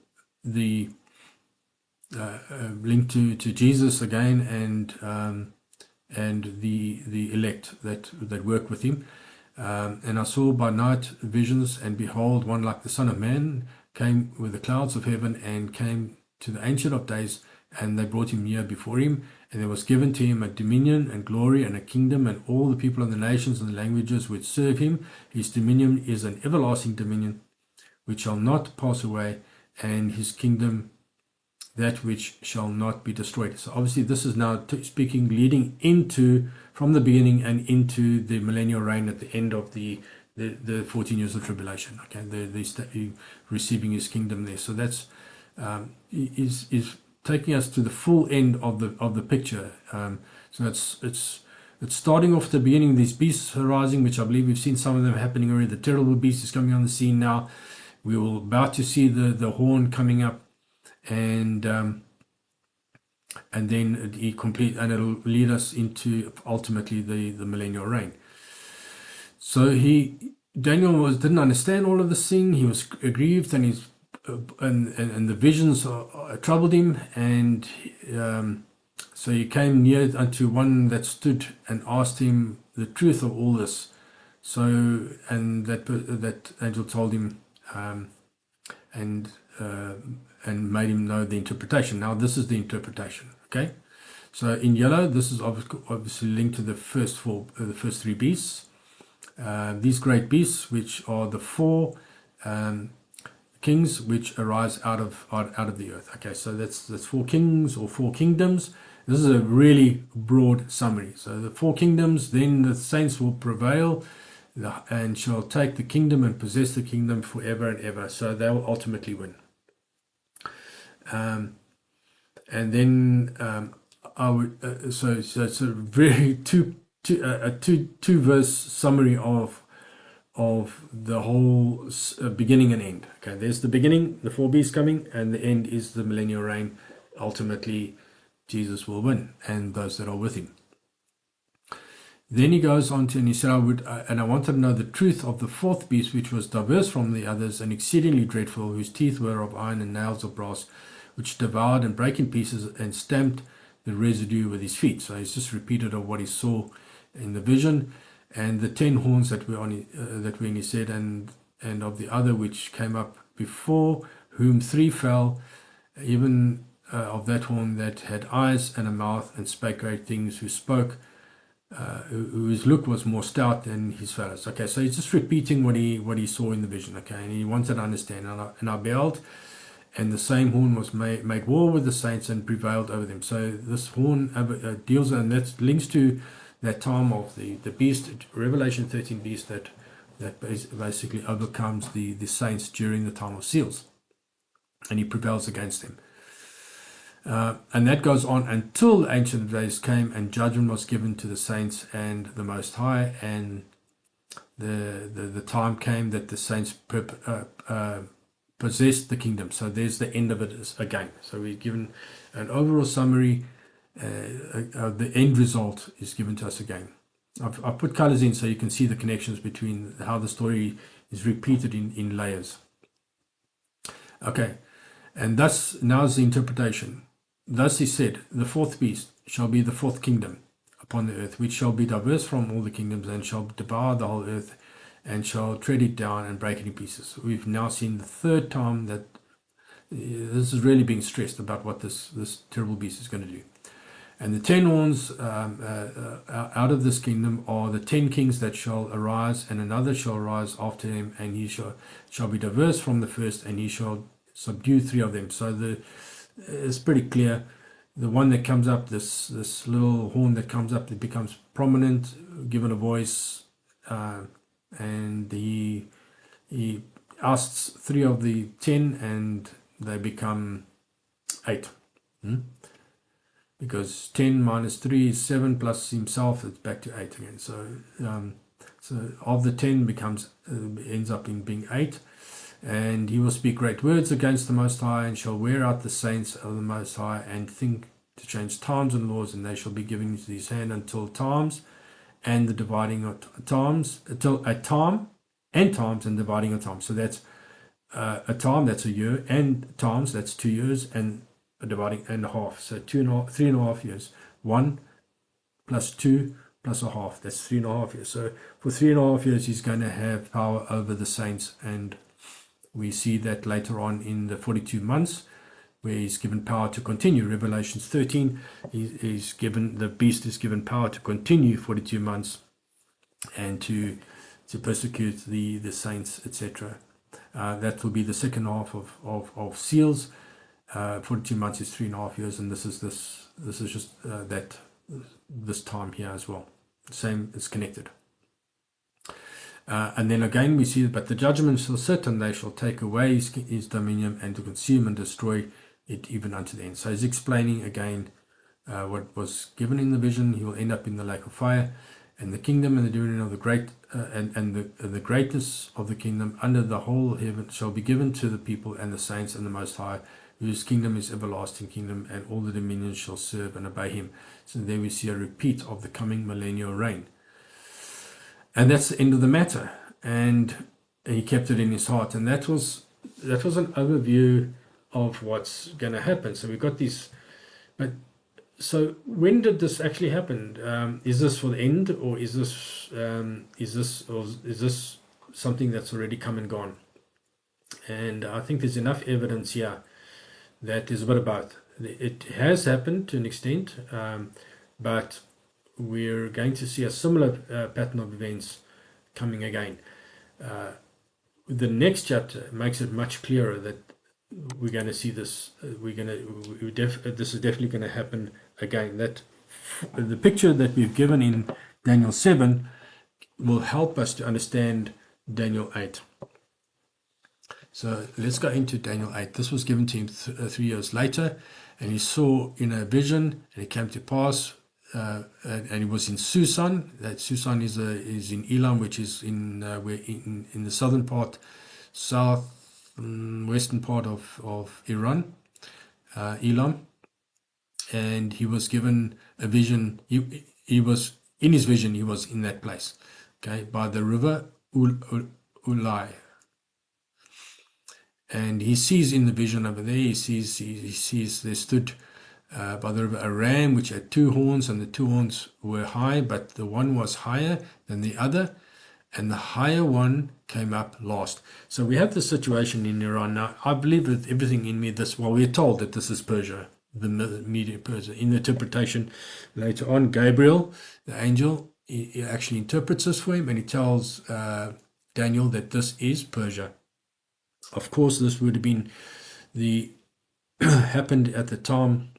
the link to Jesus again, and the elect that work with him. And I saw by night visions, and behold, one like the Son of Man came with the clouds of heaven, and came to the Ancient of Days, and they brought him near before him. And there was given to him a dominion and glory and a kingdom, and all the people and the nations and the languages which serve him. His dominion is an everlasting dominion which shall not pass away, and his kingdom that which shall not be destroyed. So obviously this is now speaking, leading into, from the beginning and into the millennial reign at the end of the 14 years of tribulation. Okay, the receiving his kingdom there. So that's is taking us to the full end of the picture. So it's starting off the beginning. These beasts arising, which I believe we've seen some of them happening already. The terrible beast is coming on the scene now. We will about to see the horn coming up, and then he complete, and it'll lead us into ultimately the millennial reign. So Daniel didn't understand all of this thing. He was aggrieved, and and the visions troubled him, and so he came near unto one that stood and asked him the truth of all this. So, and that angel told him, and made him know the interpretation. Now this is the interpretation. Okay, so in yellow, this is obviously linked to the first three beasts. These great beasts, which are the four kings which arise out of the earth. Okay, so that's four kings or four kingdoms. This is a really broad summary. So the four kingdoms, then the saints will prevail and shall take the kingdom and possess the kingdom forever and ever. So they will ultimately win. And then I would so it's a very two verse summary of the whole beginning and end. Okay, there's the beginning, the four beasts coming, and the end is the millennial reign, ultimately Jesus will win and those that are with him. Then he goes on to, and he said, I wanted to know the truth of the fourth beast, which was diverse from the others and exceedingly dreadful, whose teeth were of iron and nails of brass, which devoured and brake in pieces and stamped the residue with his feet. So he's just repeated of what he saw in the vision, and the 10 horns that were in his head, and of the other which came up before, whom 3 fell, even of that horn that had eyes and a mouth and spake great things, who spoke, whose look was more stout than his fellows. Okay, so he's just repeating what he saw in the vision. Okay, and he wanted to understand. And I beheld, and the same horn was made war with the saints and prevailed over them. So this horn deals, and that links to that time of the beast, Revelation 13 beast, that basically overcomes the saints during the time of seals, and he prevails against them. And that goes on until the Ancient of Days came, and judgment was given to the saints and the Most High, and the time came that the saints possessed the kingdom. So there's the end of it again. So we're given an overall summary. The end result is given to us again. I've put colors in so you can see the connections between how the story is repeated in layers. Okay, and thus now's the interpretation. Thus he said, the fourth beast shall be the fourth kingdom upon the earth, which shall be diverse from all the kingdoms, and shall devour the whole earth, and shall tread it down and break it in pieces. We've now seen the third time that this is really being stressed about what this terrible beast is going to do. And the 10 horns out of this kingdom are the 10 kings that shall arise, and another shall rise after him, and he shall be diverse from the first, and he shall subdue 3 of them. So it's pretty clear. The one that comes up, this little horn that comes up, that becomes prominent, given a voice, and he oust 3 of the 10, and they become 8. Because 10 minus 3 is 7, plus himself, it's back to 8 again. So of the 10 ends up in being 8. And he will speak great words against the Most High, and shall wear out the saints of the Most High, and think to change times and laws, and they shall be given into his hand until times and the dividing of times, until a time and times and dividing of time. So that's a time, that's a year, and times, that's 2 years, and a dividing and a half. So 3.5 years. 1 plus 2 plus a half. That's 3.5 years. So for 3.5 years, he's going to have power over the saints, and we see that later on in the 42 months, where he's given power to continue. Revelations 13, the beast is given power to continue 42 months and to persecute the saints, etc. That will be the second half of seals. 42 months is 3.5 years, and this is just this time here as well. Same, it's connected. And then again we see, but the judgment shall sit, and they shall take away his dominion, and to consume and destroy it even unto the end. So he's explaining again what was given in the vision. He will end up in the lake of fire, and the kingdom and the dominion of the great and the greatness of the kingdom under the whole heaven shall be given to the people and the saints and the Most High, whose kingdom is everlasting kingdom, and all the dominions shall serve and obey him. So there we see a repeat of the coming millennial reign. And that's the end of the matter. And he kept it in his heart. And that was an overview of what's going to happen. So we've got these. But so when did this actually happen? Is this for the end, or is this something that's already come and gone? And I think there's enough evidence here that is a bit of both. It has happened to an extent, but we're going to see a similar pattern of events coming again. The next chapter makes it much clearer that we're going to see this. This is definitely going to happen again. That the picture that we've given in Daniel 7 will help us to understand Daniel 8. So let's go into Daniel 8. This was given to him 3 years later, and he saw in a vision, and it came to pass, and he was in Susan. That Susan is in Elam, which is in the southern part, western part of Iran, Elam. and he was given a vision. He was in his vision. He was in that place, okay, by the river Ulai, and he sees in the vision over there. He sees there stood by the river a ram which had two horns, and the two horns were high, but the one was higher than the other, and the higher one came up last. So we have the situation in Iran now. I believe with everything in me this, well, we're told that this is Persia, the media Persia. In the interpretation later on, Gabriel, the angel, he actually interprets this for him, and he tells Daniel that this is Persia. Of course, this would have been the happened at the time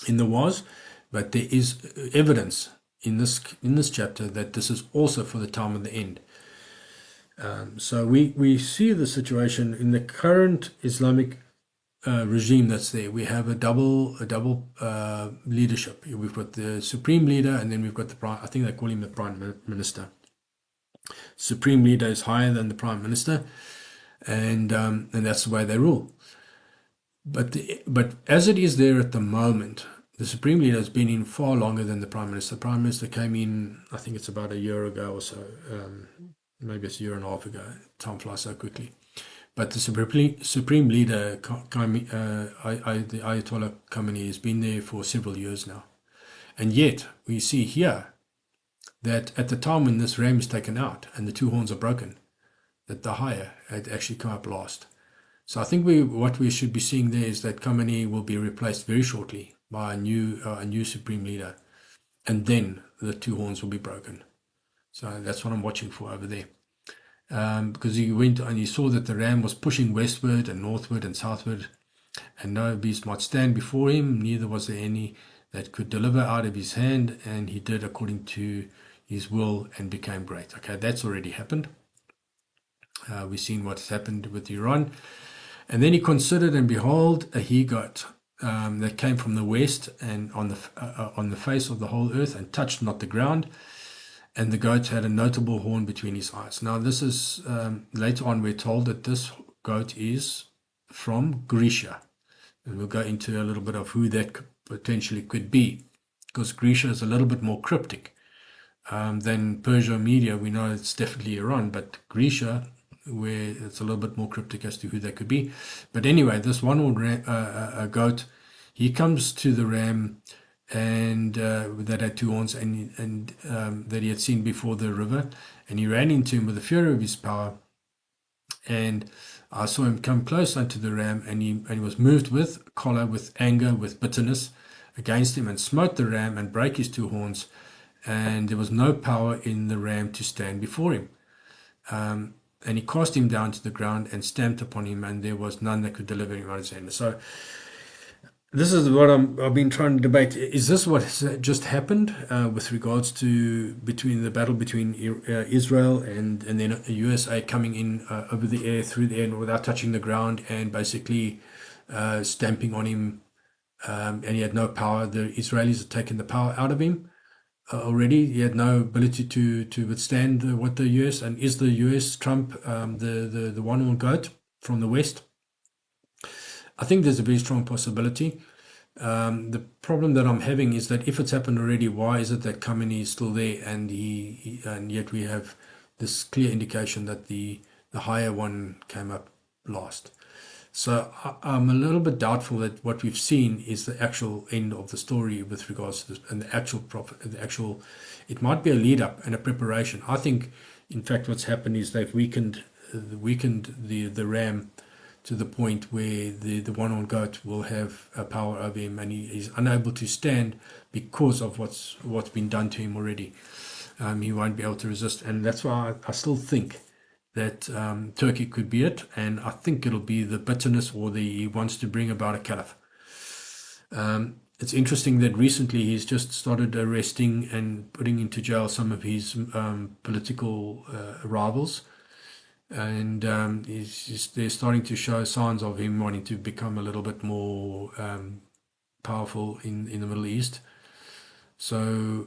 in the was, but there is evidence in this chapter that this is also for the time of the end. So we see the situation in the current Islamic regime that's there. We have a double leadership. We've got the supreme leader, and then we've got the prime. I think they call him the prime minister. Supreme leader is higher than the prime minister, and that's the way they rule. But as it is there at the moment, the Supreme Leader has been in far longer than the Prime Minister. The Prime Minister came in, I think it's about a year ago or so, maybe it's a year and a half ago. Time flies so quickly. But the Supreme Leader, the Ayatollah Khamenei, has been there for several years now. And yet, we see here that at the time when this ram is taken out and the two horns are broken, that the higher had actually come up last. So I think what we should be seeing there is that Khamenei will be replaced very shortly by a new supreme leader, and then the two horns will be broken. So that's what I'm watching for over there, because he went and he saw that the ram was pushing westward and northward and southward, and no beast might stand before him, neither was there any that could deliver out of his hand, and he did according to his will and became great. Okay, that's already happened. We've seen what's happened with Iran. And then he considered, and behold, a he-goat that came from the west, and on the face of the whole earth, and touched not the ground. And the goat had a notable horn between his eyes. Now, this is later on we're told that this goat is from Grisha, and we'll go into a little bit of who that potentially could be, because Grisha is a little bit more cryptic than Persia Media. We know it's definitely Iran, but Grisha, where it's a little bit more cryptic as to who they could be. But anyway, this one-horned goat, he comes to the ram, and that had two horns, and that he had seen before the river, and he ran into him with the fury of his power. And I saw him come close unto the ram, and he was moved with choler, with anger, with bitterness against him, and smote the ram and brake his two horns, and there was no power in the ram to stand before him. And he cast him down to the ground and stamped upon him, and there was none that could deliver him out of his hand. So this is what I've been trying to debate. Is this what has just happened with regards to the battle between Israel and then USA coming in over the air, through the air, without touching the ground, and basically stamping on him, and he had no power. The Israelis had taken the power out of him. Already, he had no ability to withstand what the US, and is the US Trump the one-horned goat from the West? I think there's a very strong possibility. The problem that I'm having is that if it's happened already, why is it that Khamenei is still there, and and yet we have this clear indication that the higher one came up last. So I'm a little bit doubtful that what we've seen is the actual end of the story with regards to this, and the actual prophet, it might be a lead up and a preparation. I think, in fact, what's happened is they've weakened the ram to the point where the one-horned goat will have a power over him, and he's unable to stand because of what's been done to him already. He won't be able to resist, and that's why I still think that Turkey could be it, and I think it'll be the bitterness, or he wants to bring about a caliph. It's interesting that recently he's just started arresting and putting into jail some of his political rivals, and they're starting to show signs of him wanting to become a little bit more powerful in the Middle East. So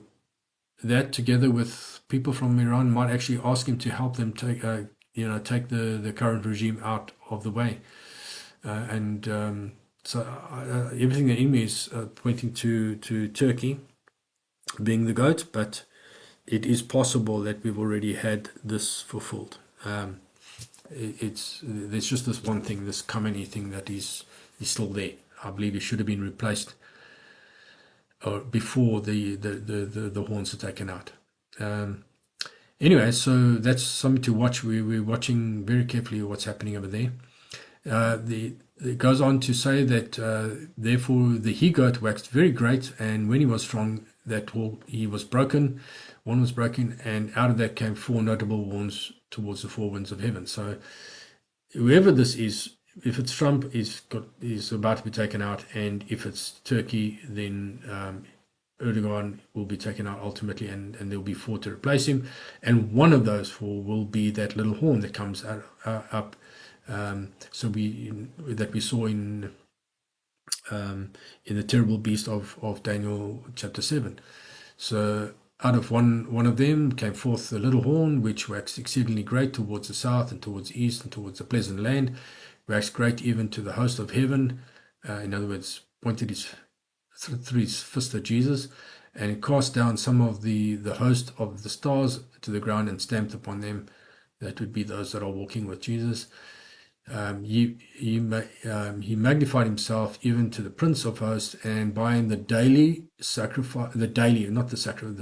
that, together with people from Iran, might actually ask him to help them take the current regime out of the way, and So everything in me is pointing to Turkey being the goat, but it is possible that we've already had this fulfilled. There's just this one thing, this Khamenei thing, that is still there. I believe it should have been replaced before the horns are taken out. Anyway, so that's something to watch. We're watching very carefully what's happening over there. It goes on to say that therefore the he-goat waxed very great, and when he was strong, he was broken, one was broken, and out of that came four notable horns towards the four winds of heaven. So whoever this is, if it's Trump, is about to be taken out, and if it's Turkey, then Erdogan will be taken out ultimately, and there'll be four to replace him, and one of those four will be that little horn that comes up. So we saw in the terrible beast of Daniel chapter 7. So out of one of them came forth a little horn, which waxed exceedingly great towards the south and towards the east and towards the pleasant land, waxed great even to the host of heaven. In other words, pointed through his fist at Jesus, and cast down some of the host of the stars to the ground and stamped upon them. That would be those that are walking with Jesus. He magnified himself even to the Prince of Hosts, and by him the daily sacrifice, the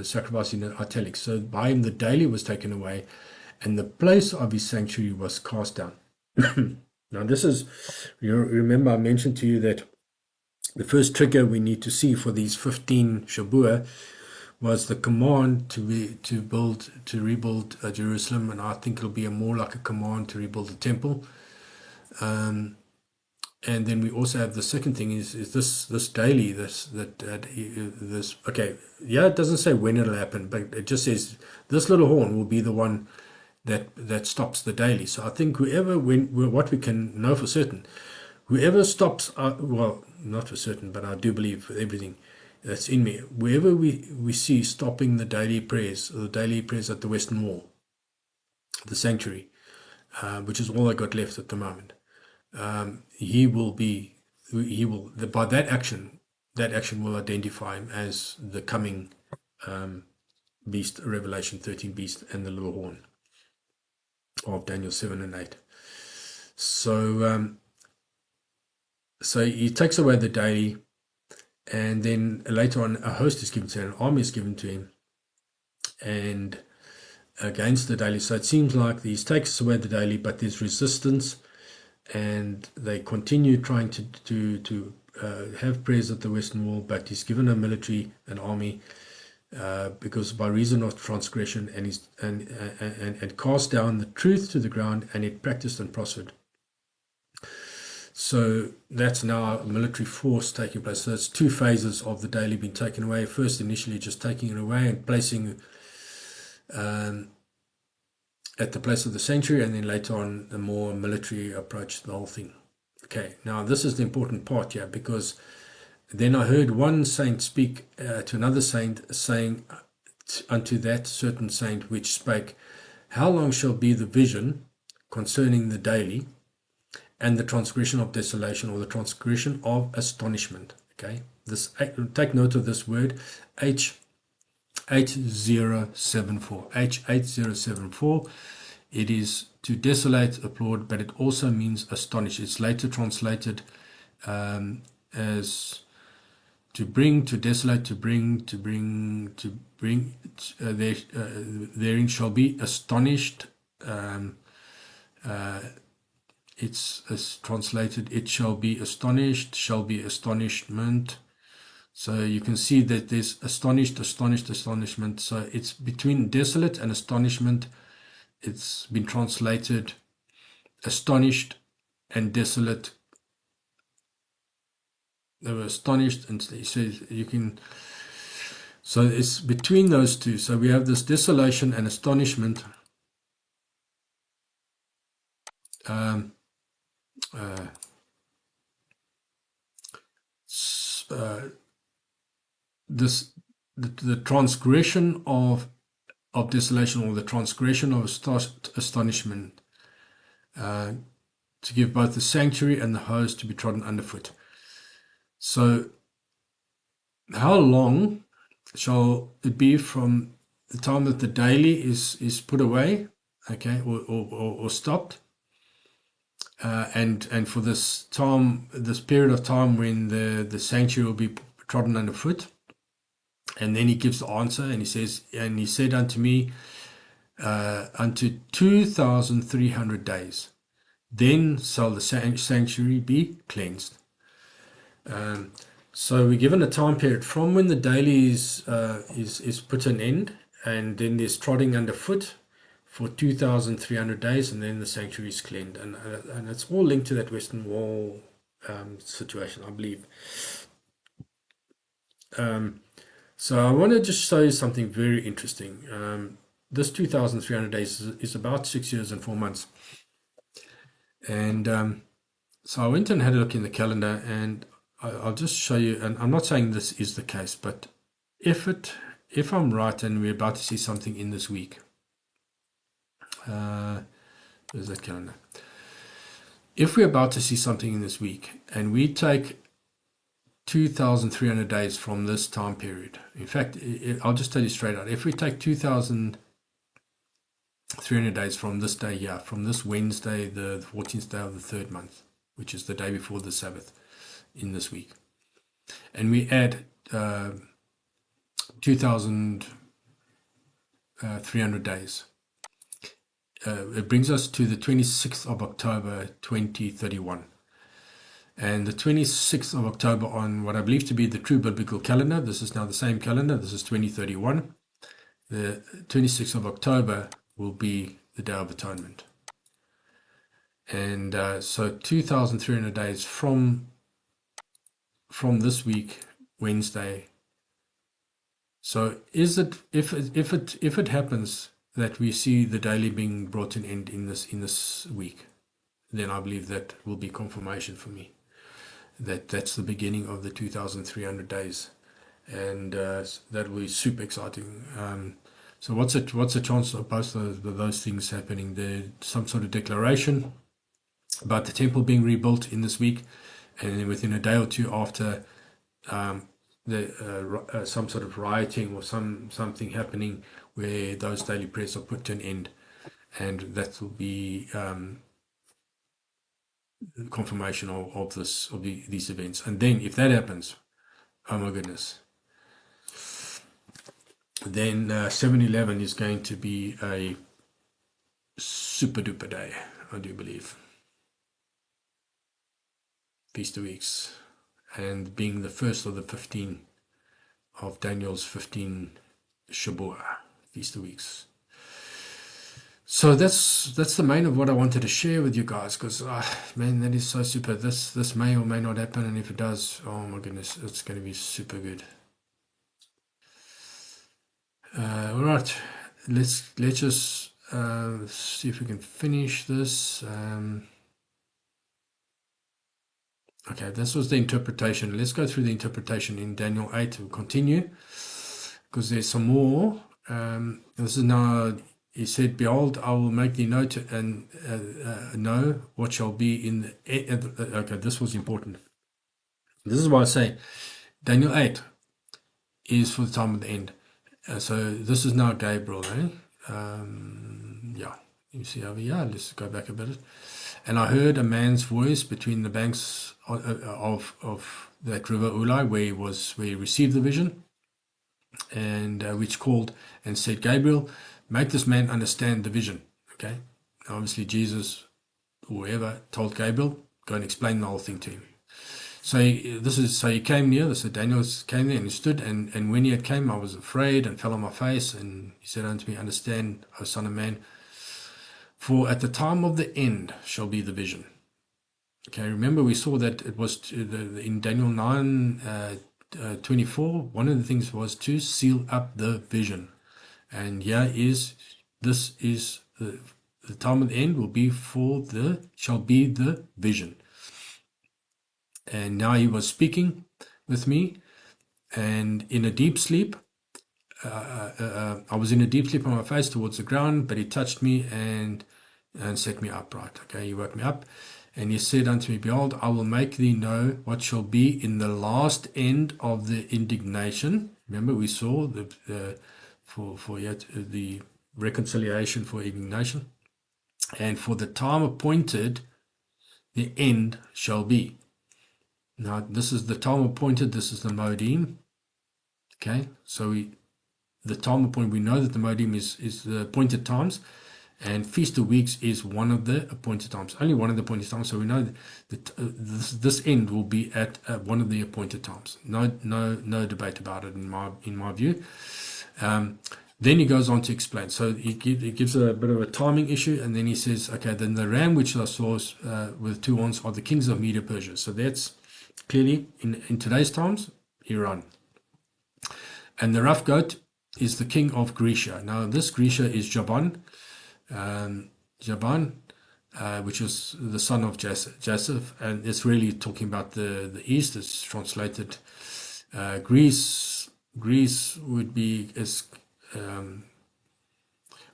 sacrifice in italics. So by him the daily was taken away, and the place of his sanctuary was cast down. Now this is, you remember I mentioned to you that the first trigger we need to see for these 15 Shabuah was the command to rebuild Jerusalem, and I think it'll be more like a command to rebuild the temple. And then we also have the second thing is this daily, this okay, yeah, it doesn't say when it'll happen, but it just says this little horn will be the one that stops the daily. So I think what we can know for certain, whoever stops, well, not for certain, but I do believe everything that's in me, wherever we see stopping the daily prayers, or the daily prayers at the Western Wall, the sanctuary, which is all I got left at the moment, by that action will identify him as the coming beast, Revelation 13 beast, and the little horn of Daniel 7 and 8. So he takes away the daily, and then later on a host is given to him, an army is given to him, and against the daily. So it seems like he takes away the daily, but there's resistance, and they continue trying to have prayers at the Western Wall, but he's given an army, because by reason of transgression, and cast down the truth to the ground, and it practiced and prospered. So that's now a military force taking place. So it's two phases of the daily being taken away. First, initially just taking it away and placing at the place of the sanctuary, and then later on a more military approach to the whole thing. Okay, now this is the important part here, because then I heard one saint speak to another saint, saying unto that certain saint which spake, how long shall be the vision concerning the daily, and the transgression of desolation, or the transgression of astonishment? Okay, take note of this word, H8074. H8074. It is to desolate, applaud, but it also means astonish. It's later translated as to bring, to desolate, therein shall be astonished. It's translated, it shall be astonished, shall be astonishment. So you can see that there's astonished, astonishment. So it's between desolate and astonishment. It's been translated astonished and desolate. They were astonished, and he says you can. So it's between those two. So we have this desolation and astonishment. The transgression of desolation, or the transgression of astonishment, to give both the sanctuary and the host to be trodden underfoot. So how long shall it be from the time that the daily is put away, okay, or stopped, and for this time, this period of time when the sanctuary will be trodden underfoot? And then he gives the answer, and he says, and he said unto me, unto 2,300 days, then shall the sanctuary be cleansed. So we're given a time period from when the daily is put an end, and then there's trotting underfoot for 2,300 days, and then the sanctuary is cleansed, and it's all linked to that Western Wall situation, I believe. So I want to just show you something very interesting. This 2,300 days is about 6 years and 4 months, and so I went and had a look in the calendar, and I'll just show you. And I'm not saying this is the case, but if I'm right, and we're about to see something in this week, where's that calendar? If we're about to see something in this week, and we take 2,300 days from this time period. In fact, I'll just tell you straight out. If we take 2,300 days from this day here, from this Wednesday, the 14th day of the third month, which is the day before the Sabbath in this week, and we add 2,300 days, it brings us to the 26th of October 2031. And the 26th of October on what I believe to be the true biblical calendar, this is now the same calendar, this is 2031. The 26th of October will be the Day of Atonement. And so 2,300 days from this week, Wednesday. So is it, if it happens that we see the daily being brought to an end in this week, then I believe that will be confirmation for me that's the beginning of the 2,300 days, and that will be super exciting. So what's the chance of both of those things happening? There's some sort of declaration about the temple being rebuilt in this week, and then within a day or two after, some sort of rioting or something happening where those daily prayers are put to an end, and that will be confirmation of these events. And then if that happens, oh my goodness, then 7-11 is going to be a super duper day, I do believe. Feast of Weeks, and being the first of the 15 of Daniel's 15 Shabuah, Feast of Weeks. So that's the main of what I wanted to share with you guys, because man, that is so super. This may or may not happen, and if it does, oh my goodness, it's going to be super good. All right, let's just see if we can finish this. Okay, this was the interpretation. Let's go through the interpretation in Daniel 8. We'll continue because there's some more. This is now. He said, "Behold, I will make thee know know what shall be in the." Okay, this was important. This is why I say Daniel 8 is for the time of the end. So this is now Gabriel, eh? Yeah, you see over here. Let's go back a bit. And I heard a man's voice between the banks of that river Ulai, where he received the vision, and which called and said, "Gabriel, make this man understand the vision." Okay, obviously Jesus, whoever, told Gabriel, go and explain the whole thing to him. So he came near. So Daniel came there and he stood, and when he had came, I was afraid and fell on my face, and he said unto me, "Understand, O son of man, for at the time of the end shall be the vision." Okay, remember we saw that it was in Daniel 9:24. One of the things was to seal up the vision, and here this is the time of the end will be shall be the vision. And now he was speaking with me, and in a deep sleep. I was in a deep sleep on my face towards the ground, but he touched me, and and set me upright. Okay, he woke me up, and he said unto me, Behold, I will make thee know what shall be in the last end of the indignation. Remember, we saw for yet the reconciliation for indignation, and for the time appointed, the end shall be. Now, this is the time appointed. This is the Moedim. Okay, so the time appointed. We know that the Moedim is the appointed times. And Feast of Weeks is one of the appointed times, only one of the appointed times. So we know that this end will be at one of the appointed times. No debate about it in my view. Then he goes on to explain. So he gives a bit of a timing issue, and then he says, okay, then the ram which I saw with two horns are the kings of Media Persia. So that's clearly in today's times, Iran. And the rough goat is the king of Grecia. Now this Grecia is Jaban. Jaban, which was the son of Joseph, and it's really talking about the east. It's translated Greece. Greece would be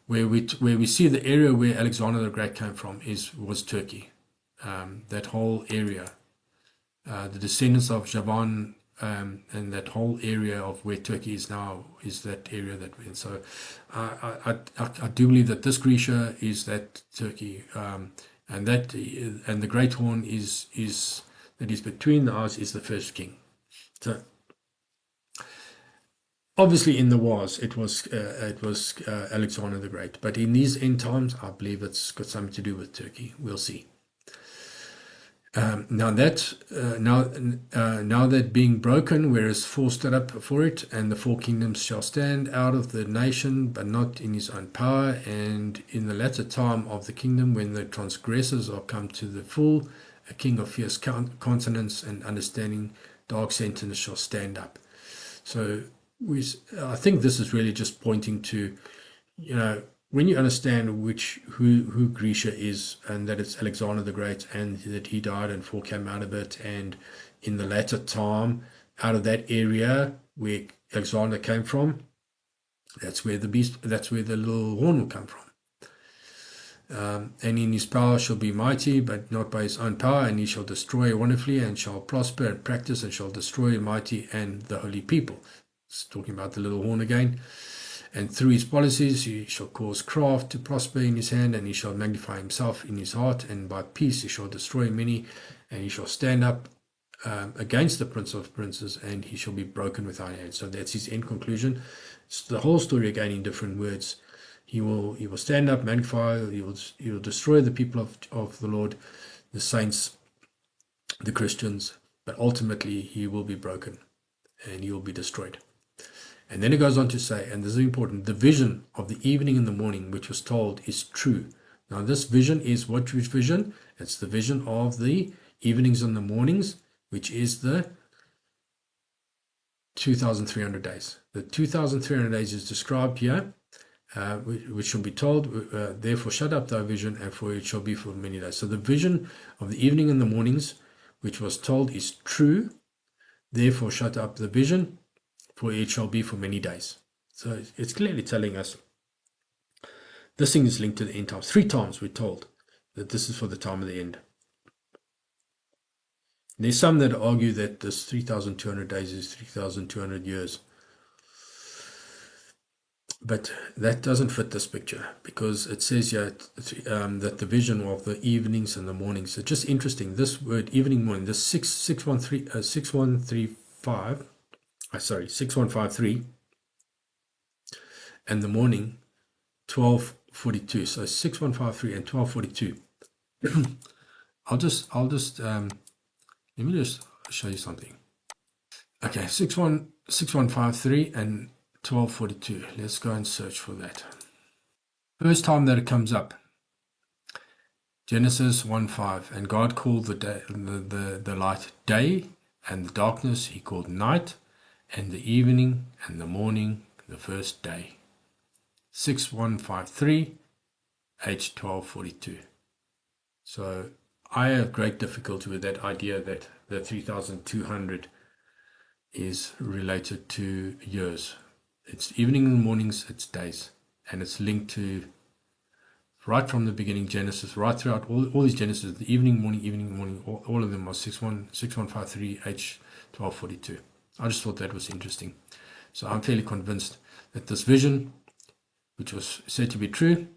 where we see the area where Alexander the Great came from was Turkey. That whole area, the descendants of Javan. And that whole area of where Turkey is now is that area that we're in. So I do believe that this Grecia is that Turkey, and the great horn is that is between the eyes is the first king. So obviously in the wars it was Alexander the Great, but in these end times I believe it's got something to do with Turkey. We'll see. Now that being broken, whereas four stood up for it, and the four kingdoms shall stand out of the nation, but not in his own power. And in the latter time of the kingdom, when the transgressors are come to the full, a king of fierce countenance and understanding, dark sentence shall stand up. So I think this is really just pointing to, when you understand who Grecia is, and that it's Alexander the Great, and that he died and four came out of it, and in the latter time, out of that area where Alexander came from, that's where the little horn will come from. And in his power shall be mighty, but not by his own power, and he shall destroy wonderfully, and shall prosper and practice, and shall destroy mighty and the holy people. It's talking about the little horn again. And through his policies he shall cause craft to prosper in his hand, and he shall magnify himself in his heart, and by peace he shall destroy many, and he shall stand up against the prince of princes, and he shall be broken with iron hands. So that's his end conclusion. It's the whole story again in different words. He will stand up, magnify, he will destroy the people of the Lord, the saints, the Christians, but ultimately he will be broken and he will be destroyed. And then it goes on to say, and this is important, the vision of the evening and the morning which was told is true. Now this vision is which vision? It's the vision of the evenings and the mornings, which is the 2,300 days. The 2,300 days is described here, which shall be told, therefore shut up thy vision, and for it shall be for many days. So the vision of the evening and the mornings, which was told, is true. Therefore shut up the vision, for it shall be for many days. So it's clearly telling us this thing is linked to the end times. 3 times we're told that this is for the time of the end. There's some that argue that this 3,200 days is 3,200 years. But that doesn't fit this picture, because it says here that the vision of the evenings and the mornings. It's just interesting. This word evening, morning, this 6153, and the morning 1242. So 6153 and 1242. Let me just show you something. Okay, 6153 and 1242. Let's go and search for that. First time that it comes up, Genesis 1:5, and God called the day, the light day, and the darkness he called night, and the evening and the morning the first day. 6153 H1242. So I have great difficulty with that idea that the 3,200 is related to years. It's evening and mornings, it's days, and it's linked to right from the beginning, Genesis, right throughout all these Genesis, the evening, morning, all of them are 6153 H1242. I just thought that was interesting. So I'm fairly convinced that this vision, which was said to be true,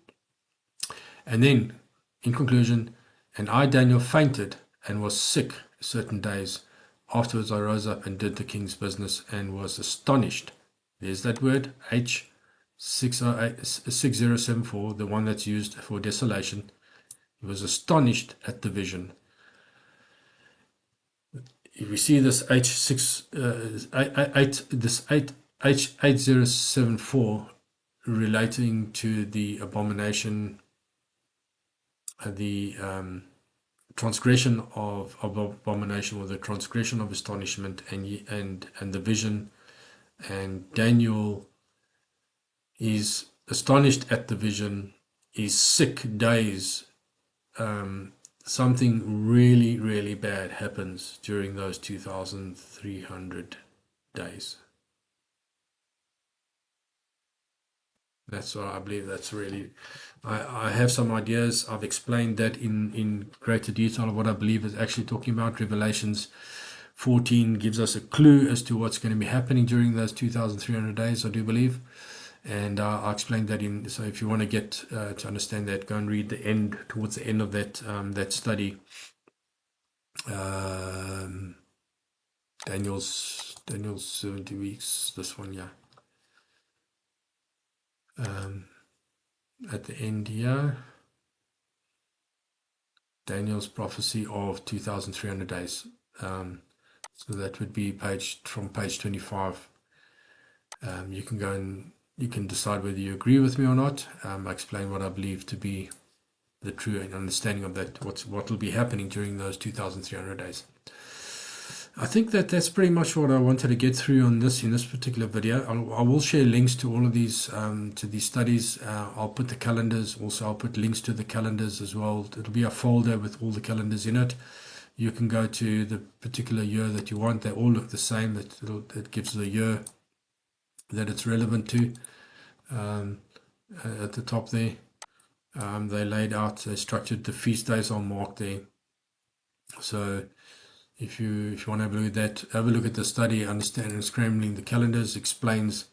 and then, in conclusion, and I, Daniel, fainted and was sick certain days. Afterwards I rose up and did the king's business and was astonished. There's that word, H6074, the one that's used for desolation. He was astonished at the vision. If we see this H8074 relating to the abomination, the transgression of abomination, or the transgression of astonishment, and the vision, and Daniel is astonished at the vision, is sick days. Something really, really bad happens during those 2,300 days. That's what I believe. That's really, I have some ideas. I've explained that in greater detail of what I believe is actually talking about. Revelations 14 gives us a clue as to what's going to be happening during those 2,300 days, I do believe. And I explained that in, so if you want to get to understand that, go and read the end, towards the end of that that study. Daniel's 70 weeks, this one, yeah. At the end here, Daniel's prophecy of 2,300 days. So that would be from page 25. You can go and you can decide whether you agree with me or not. I explain what I believe to be the true understanding of that, what will be happening during those 2,300 days. I think that's pretty much what I wanted to get through on this in this particular video. I will share links to all of these to these studies. I'll put the calendars. Also, I'll put links to the calendars as well. It'll be a folder with all the calendars in it. You can go to the particular year that you want. They all look the same. That gives the year that it's relevant to. At the top there, they laid out, they structured the feast days are marked there. So if you want to have a look at that, have a look at the study, Understanding and Scrambling the Calendars, explains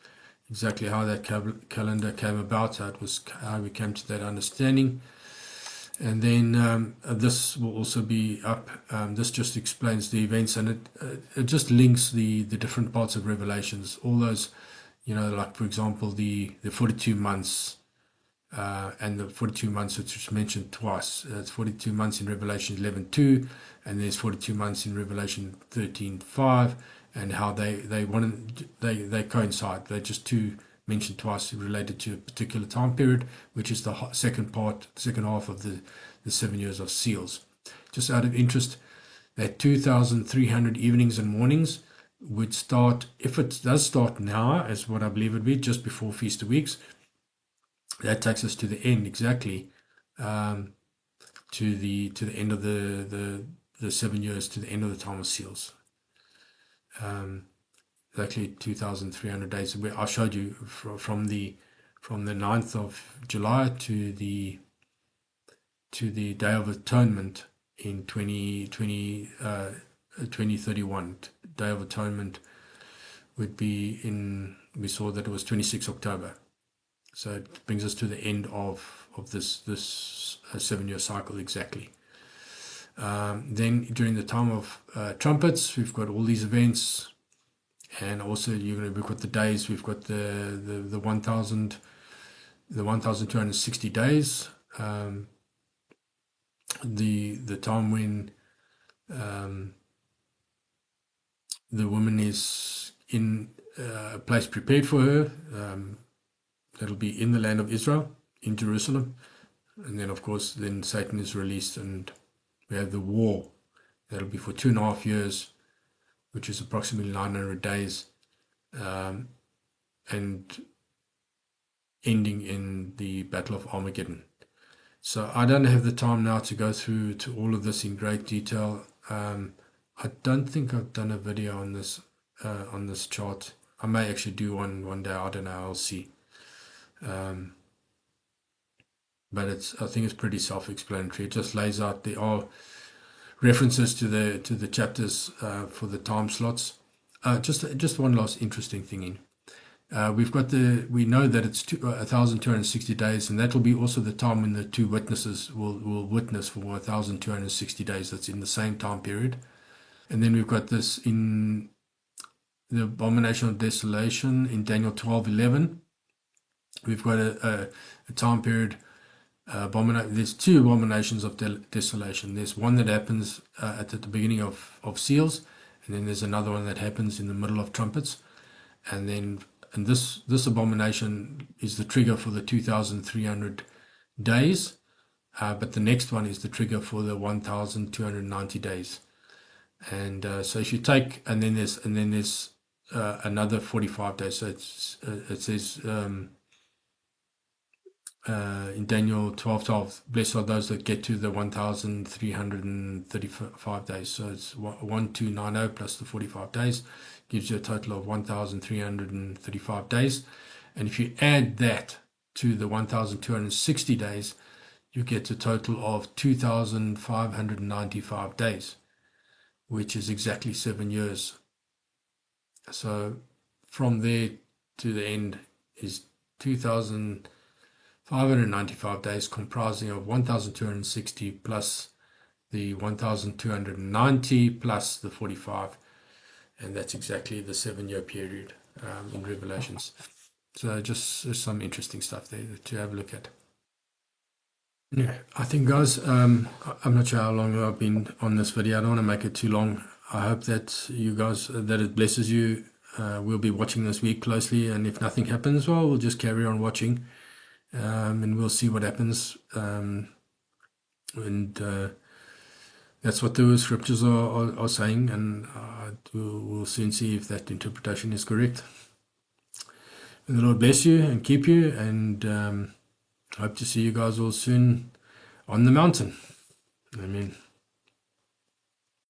exactly how that calendar came about, how we came to that understanding. And then this will also be up. This just explains the events, and it just links the different parts of Revelations, all those, like for example the 42 months. And the 42 months, which is mentioned twice. It's 42 months in Revelation 11:2, and there's 42 months in Revelation 13:5, and how they coincide. They're just two mentioned twice related to a particular time period, which is the second half of the 7 years of seals. Just out of interest, that 2,300 evenings and mornings would start, if it does start now, as what I believe it would be, just before Feast of Weeks. That takes us to the end, exactly, to the end of the 7 years, to the end of the time of seals. Exactly 2,300 days. I showed you from the 9th of July to the Day of Atonement in 2031. Day of Atonement would be we saw that it was 26 October. So it brings us to the end of this 7 year cycle exactly. Then during the time of trumpets, we've got all these events, and also we've got the days. We've got the 1,260 days. The time when the woman is in a place prepared for her. That'll be in the land of Israel, in Jerusalem. And then, of course, then Satan is released, and we have the war. That'll be for 2.5 years, which is approximately 900 days, and ending in the Battle of Armageddon. So I don't have the time now to go through to all of this in great detail. I don't think I've done a video on this chart. I may actually do one day. I don't know. I'll see. but I think it's pretty self-explanatory. It just lays out, there are references to the chapters for the time slots. Just one last interesting thing in. We know that it's 1,260 days, and that will be also the time when the two witnesses will witness for 1,260 days. That's in the same time period. And then we've got this in the abomination of desolation in Daniel 12:11. We've got a time period. There's two abominations of desolation. There's one that happens at the beginning of seals, and then there's another one that happens in the middle of trumpets. And this abomination is the trigger for the 2,300 days, but the next one is the trigger for the 1,290 days. And so if you take, and then there's another 45 days. So it says in Daniel 12:12, blessed are those that get to the 1,335 days. So it's 1,290 plus the 45 days gives you a total of 1,335 days. And if you add that to the 1,260 days, you get a total of 2,595 days, which is exactly 7 years. So from there to the end is 2,595 days, comprising of 1,260 plus the 1,290 plus the 45, and that's exactly the 7-year period in Revelations. So just some interesting stuff there to have a look at. Yeah, I think, guys, I'm not sure how long I've been on this video. I don't want to make it too long. I hope that you guys, that it blesses you. We'll be watching this week closely, and if nothing happens, well, we'll just carry on watching, and we'll see what happens. That's what the scriptures are saying, and we'll soon see if that interpretation is correct. May the Lord bless you and keep you, and hope to see you guys all soon on the mountain. Amen.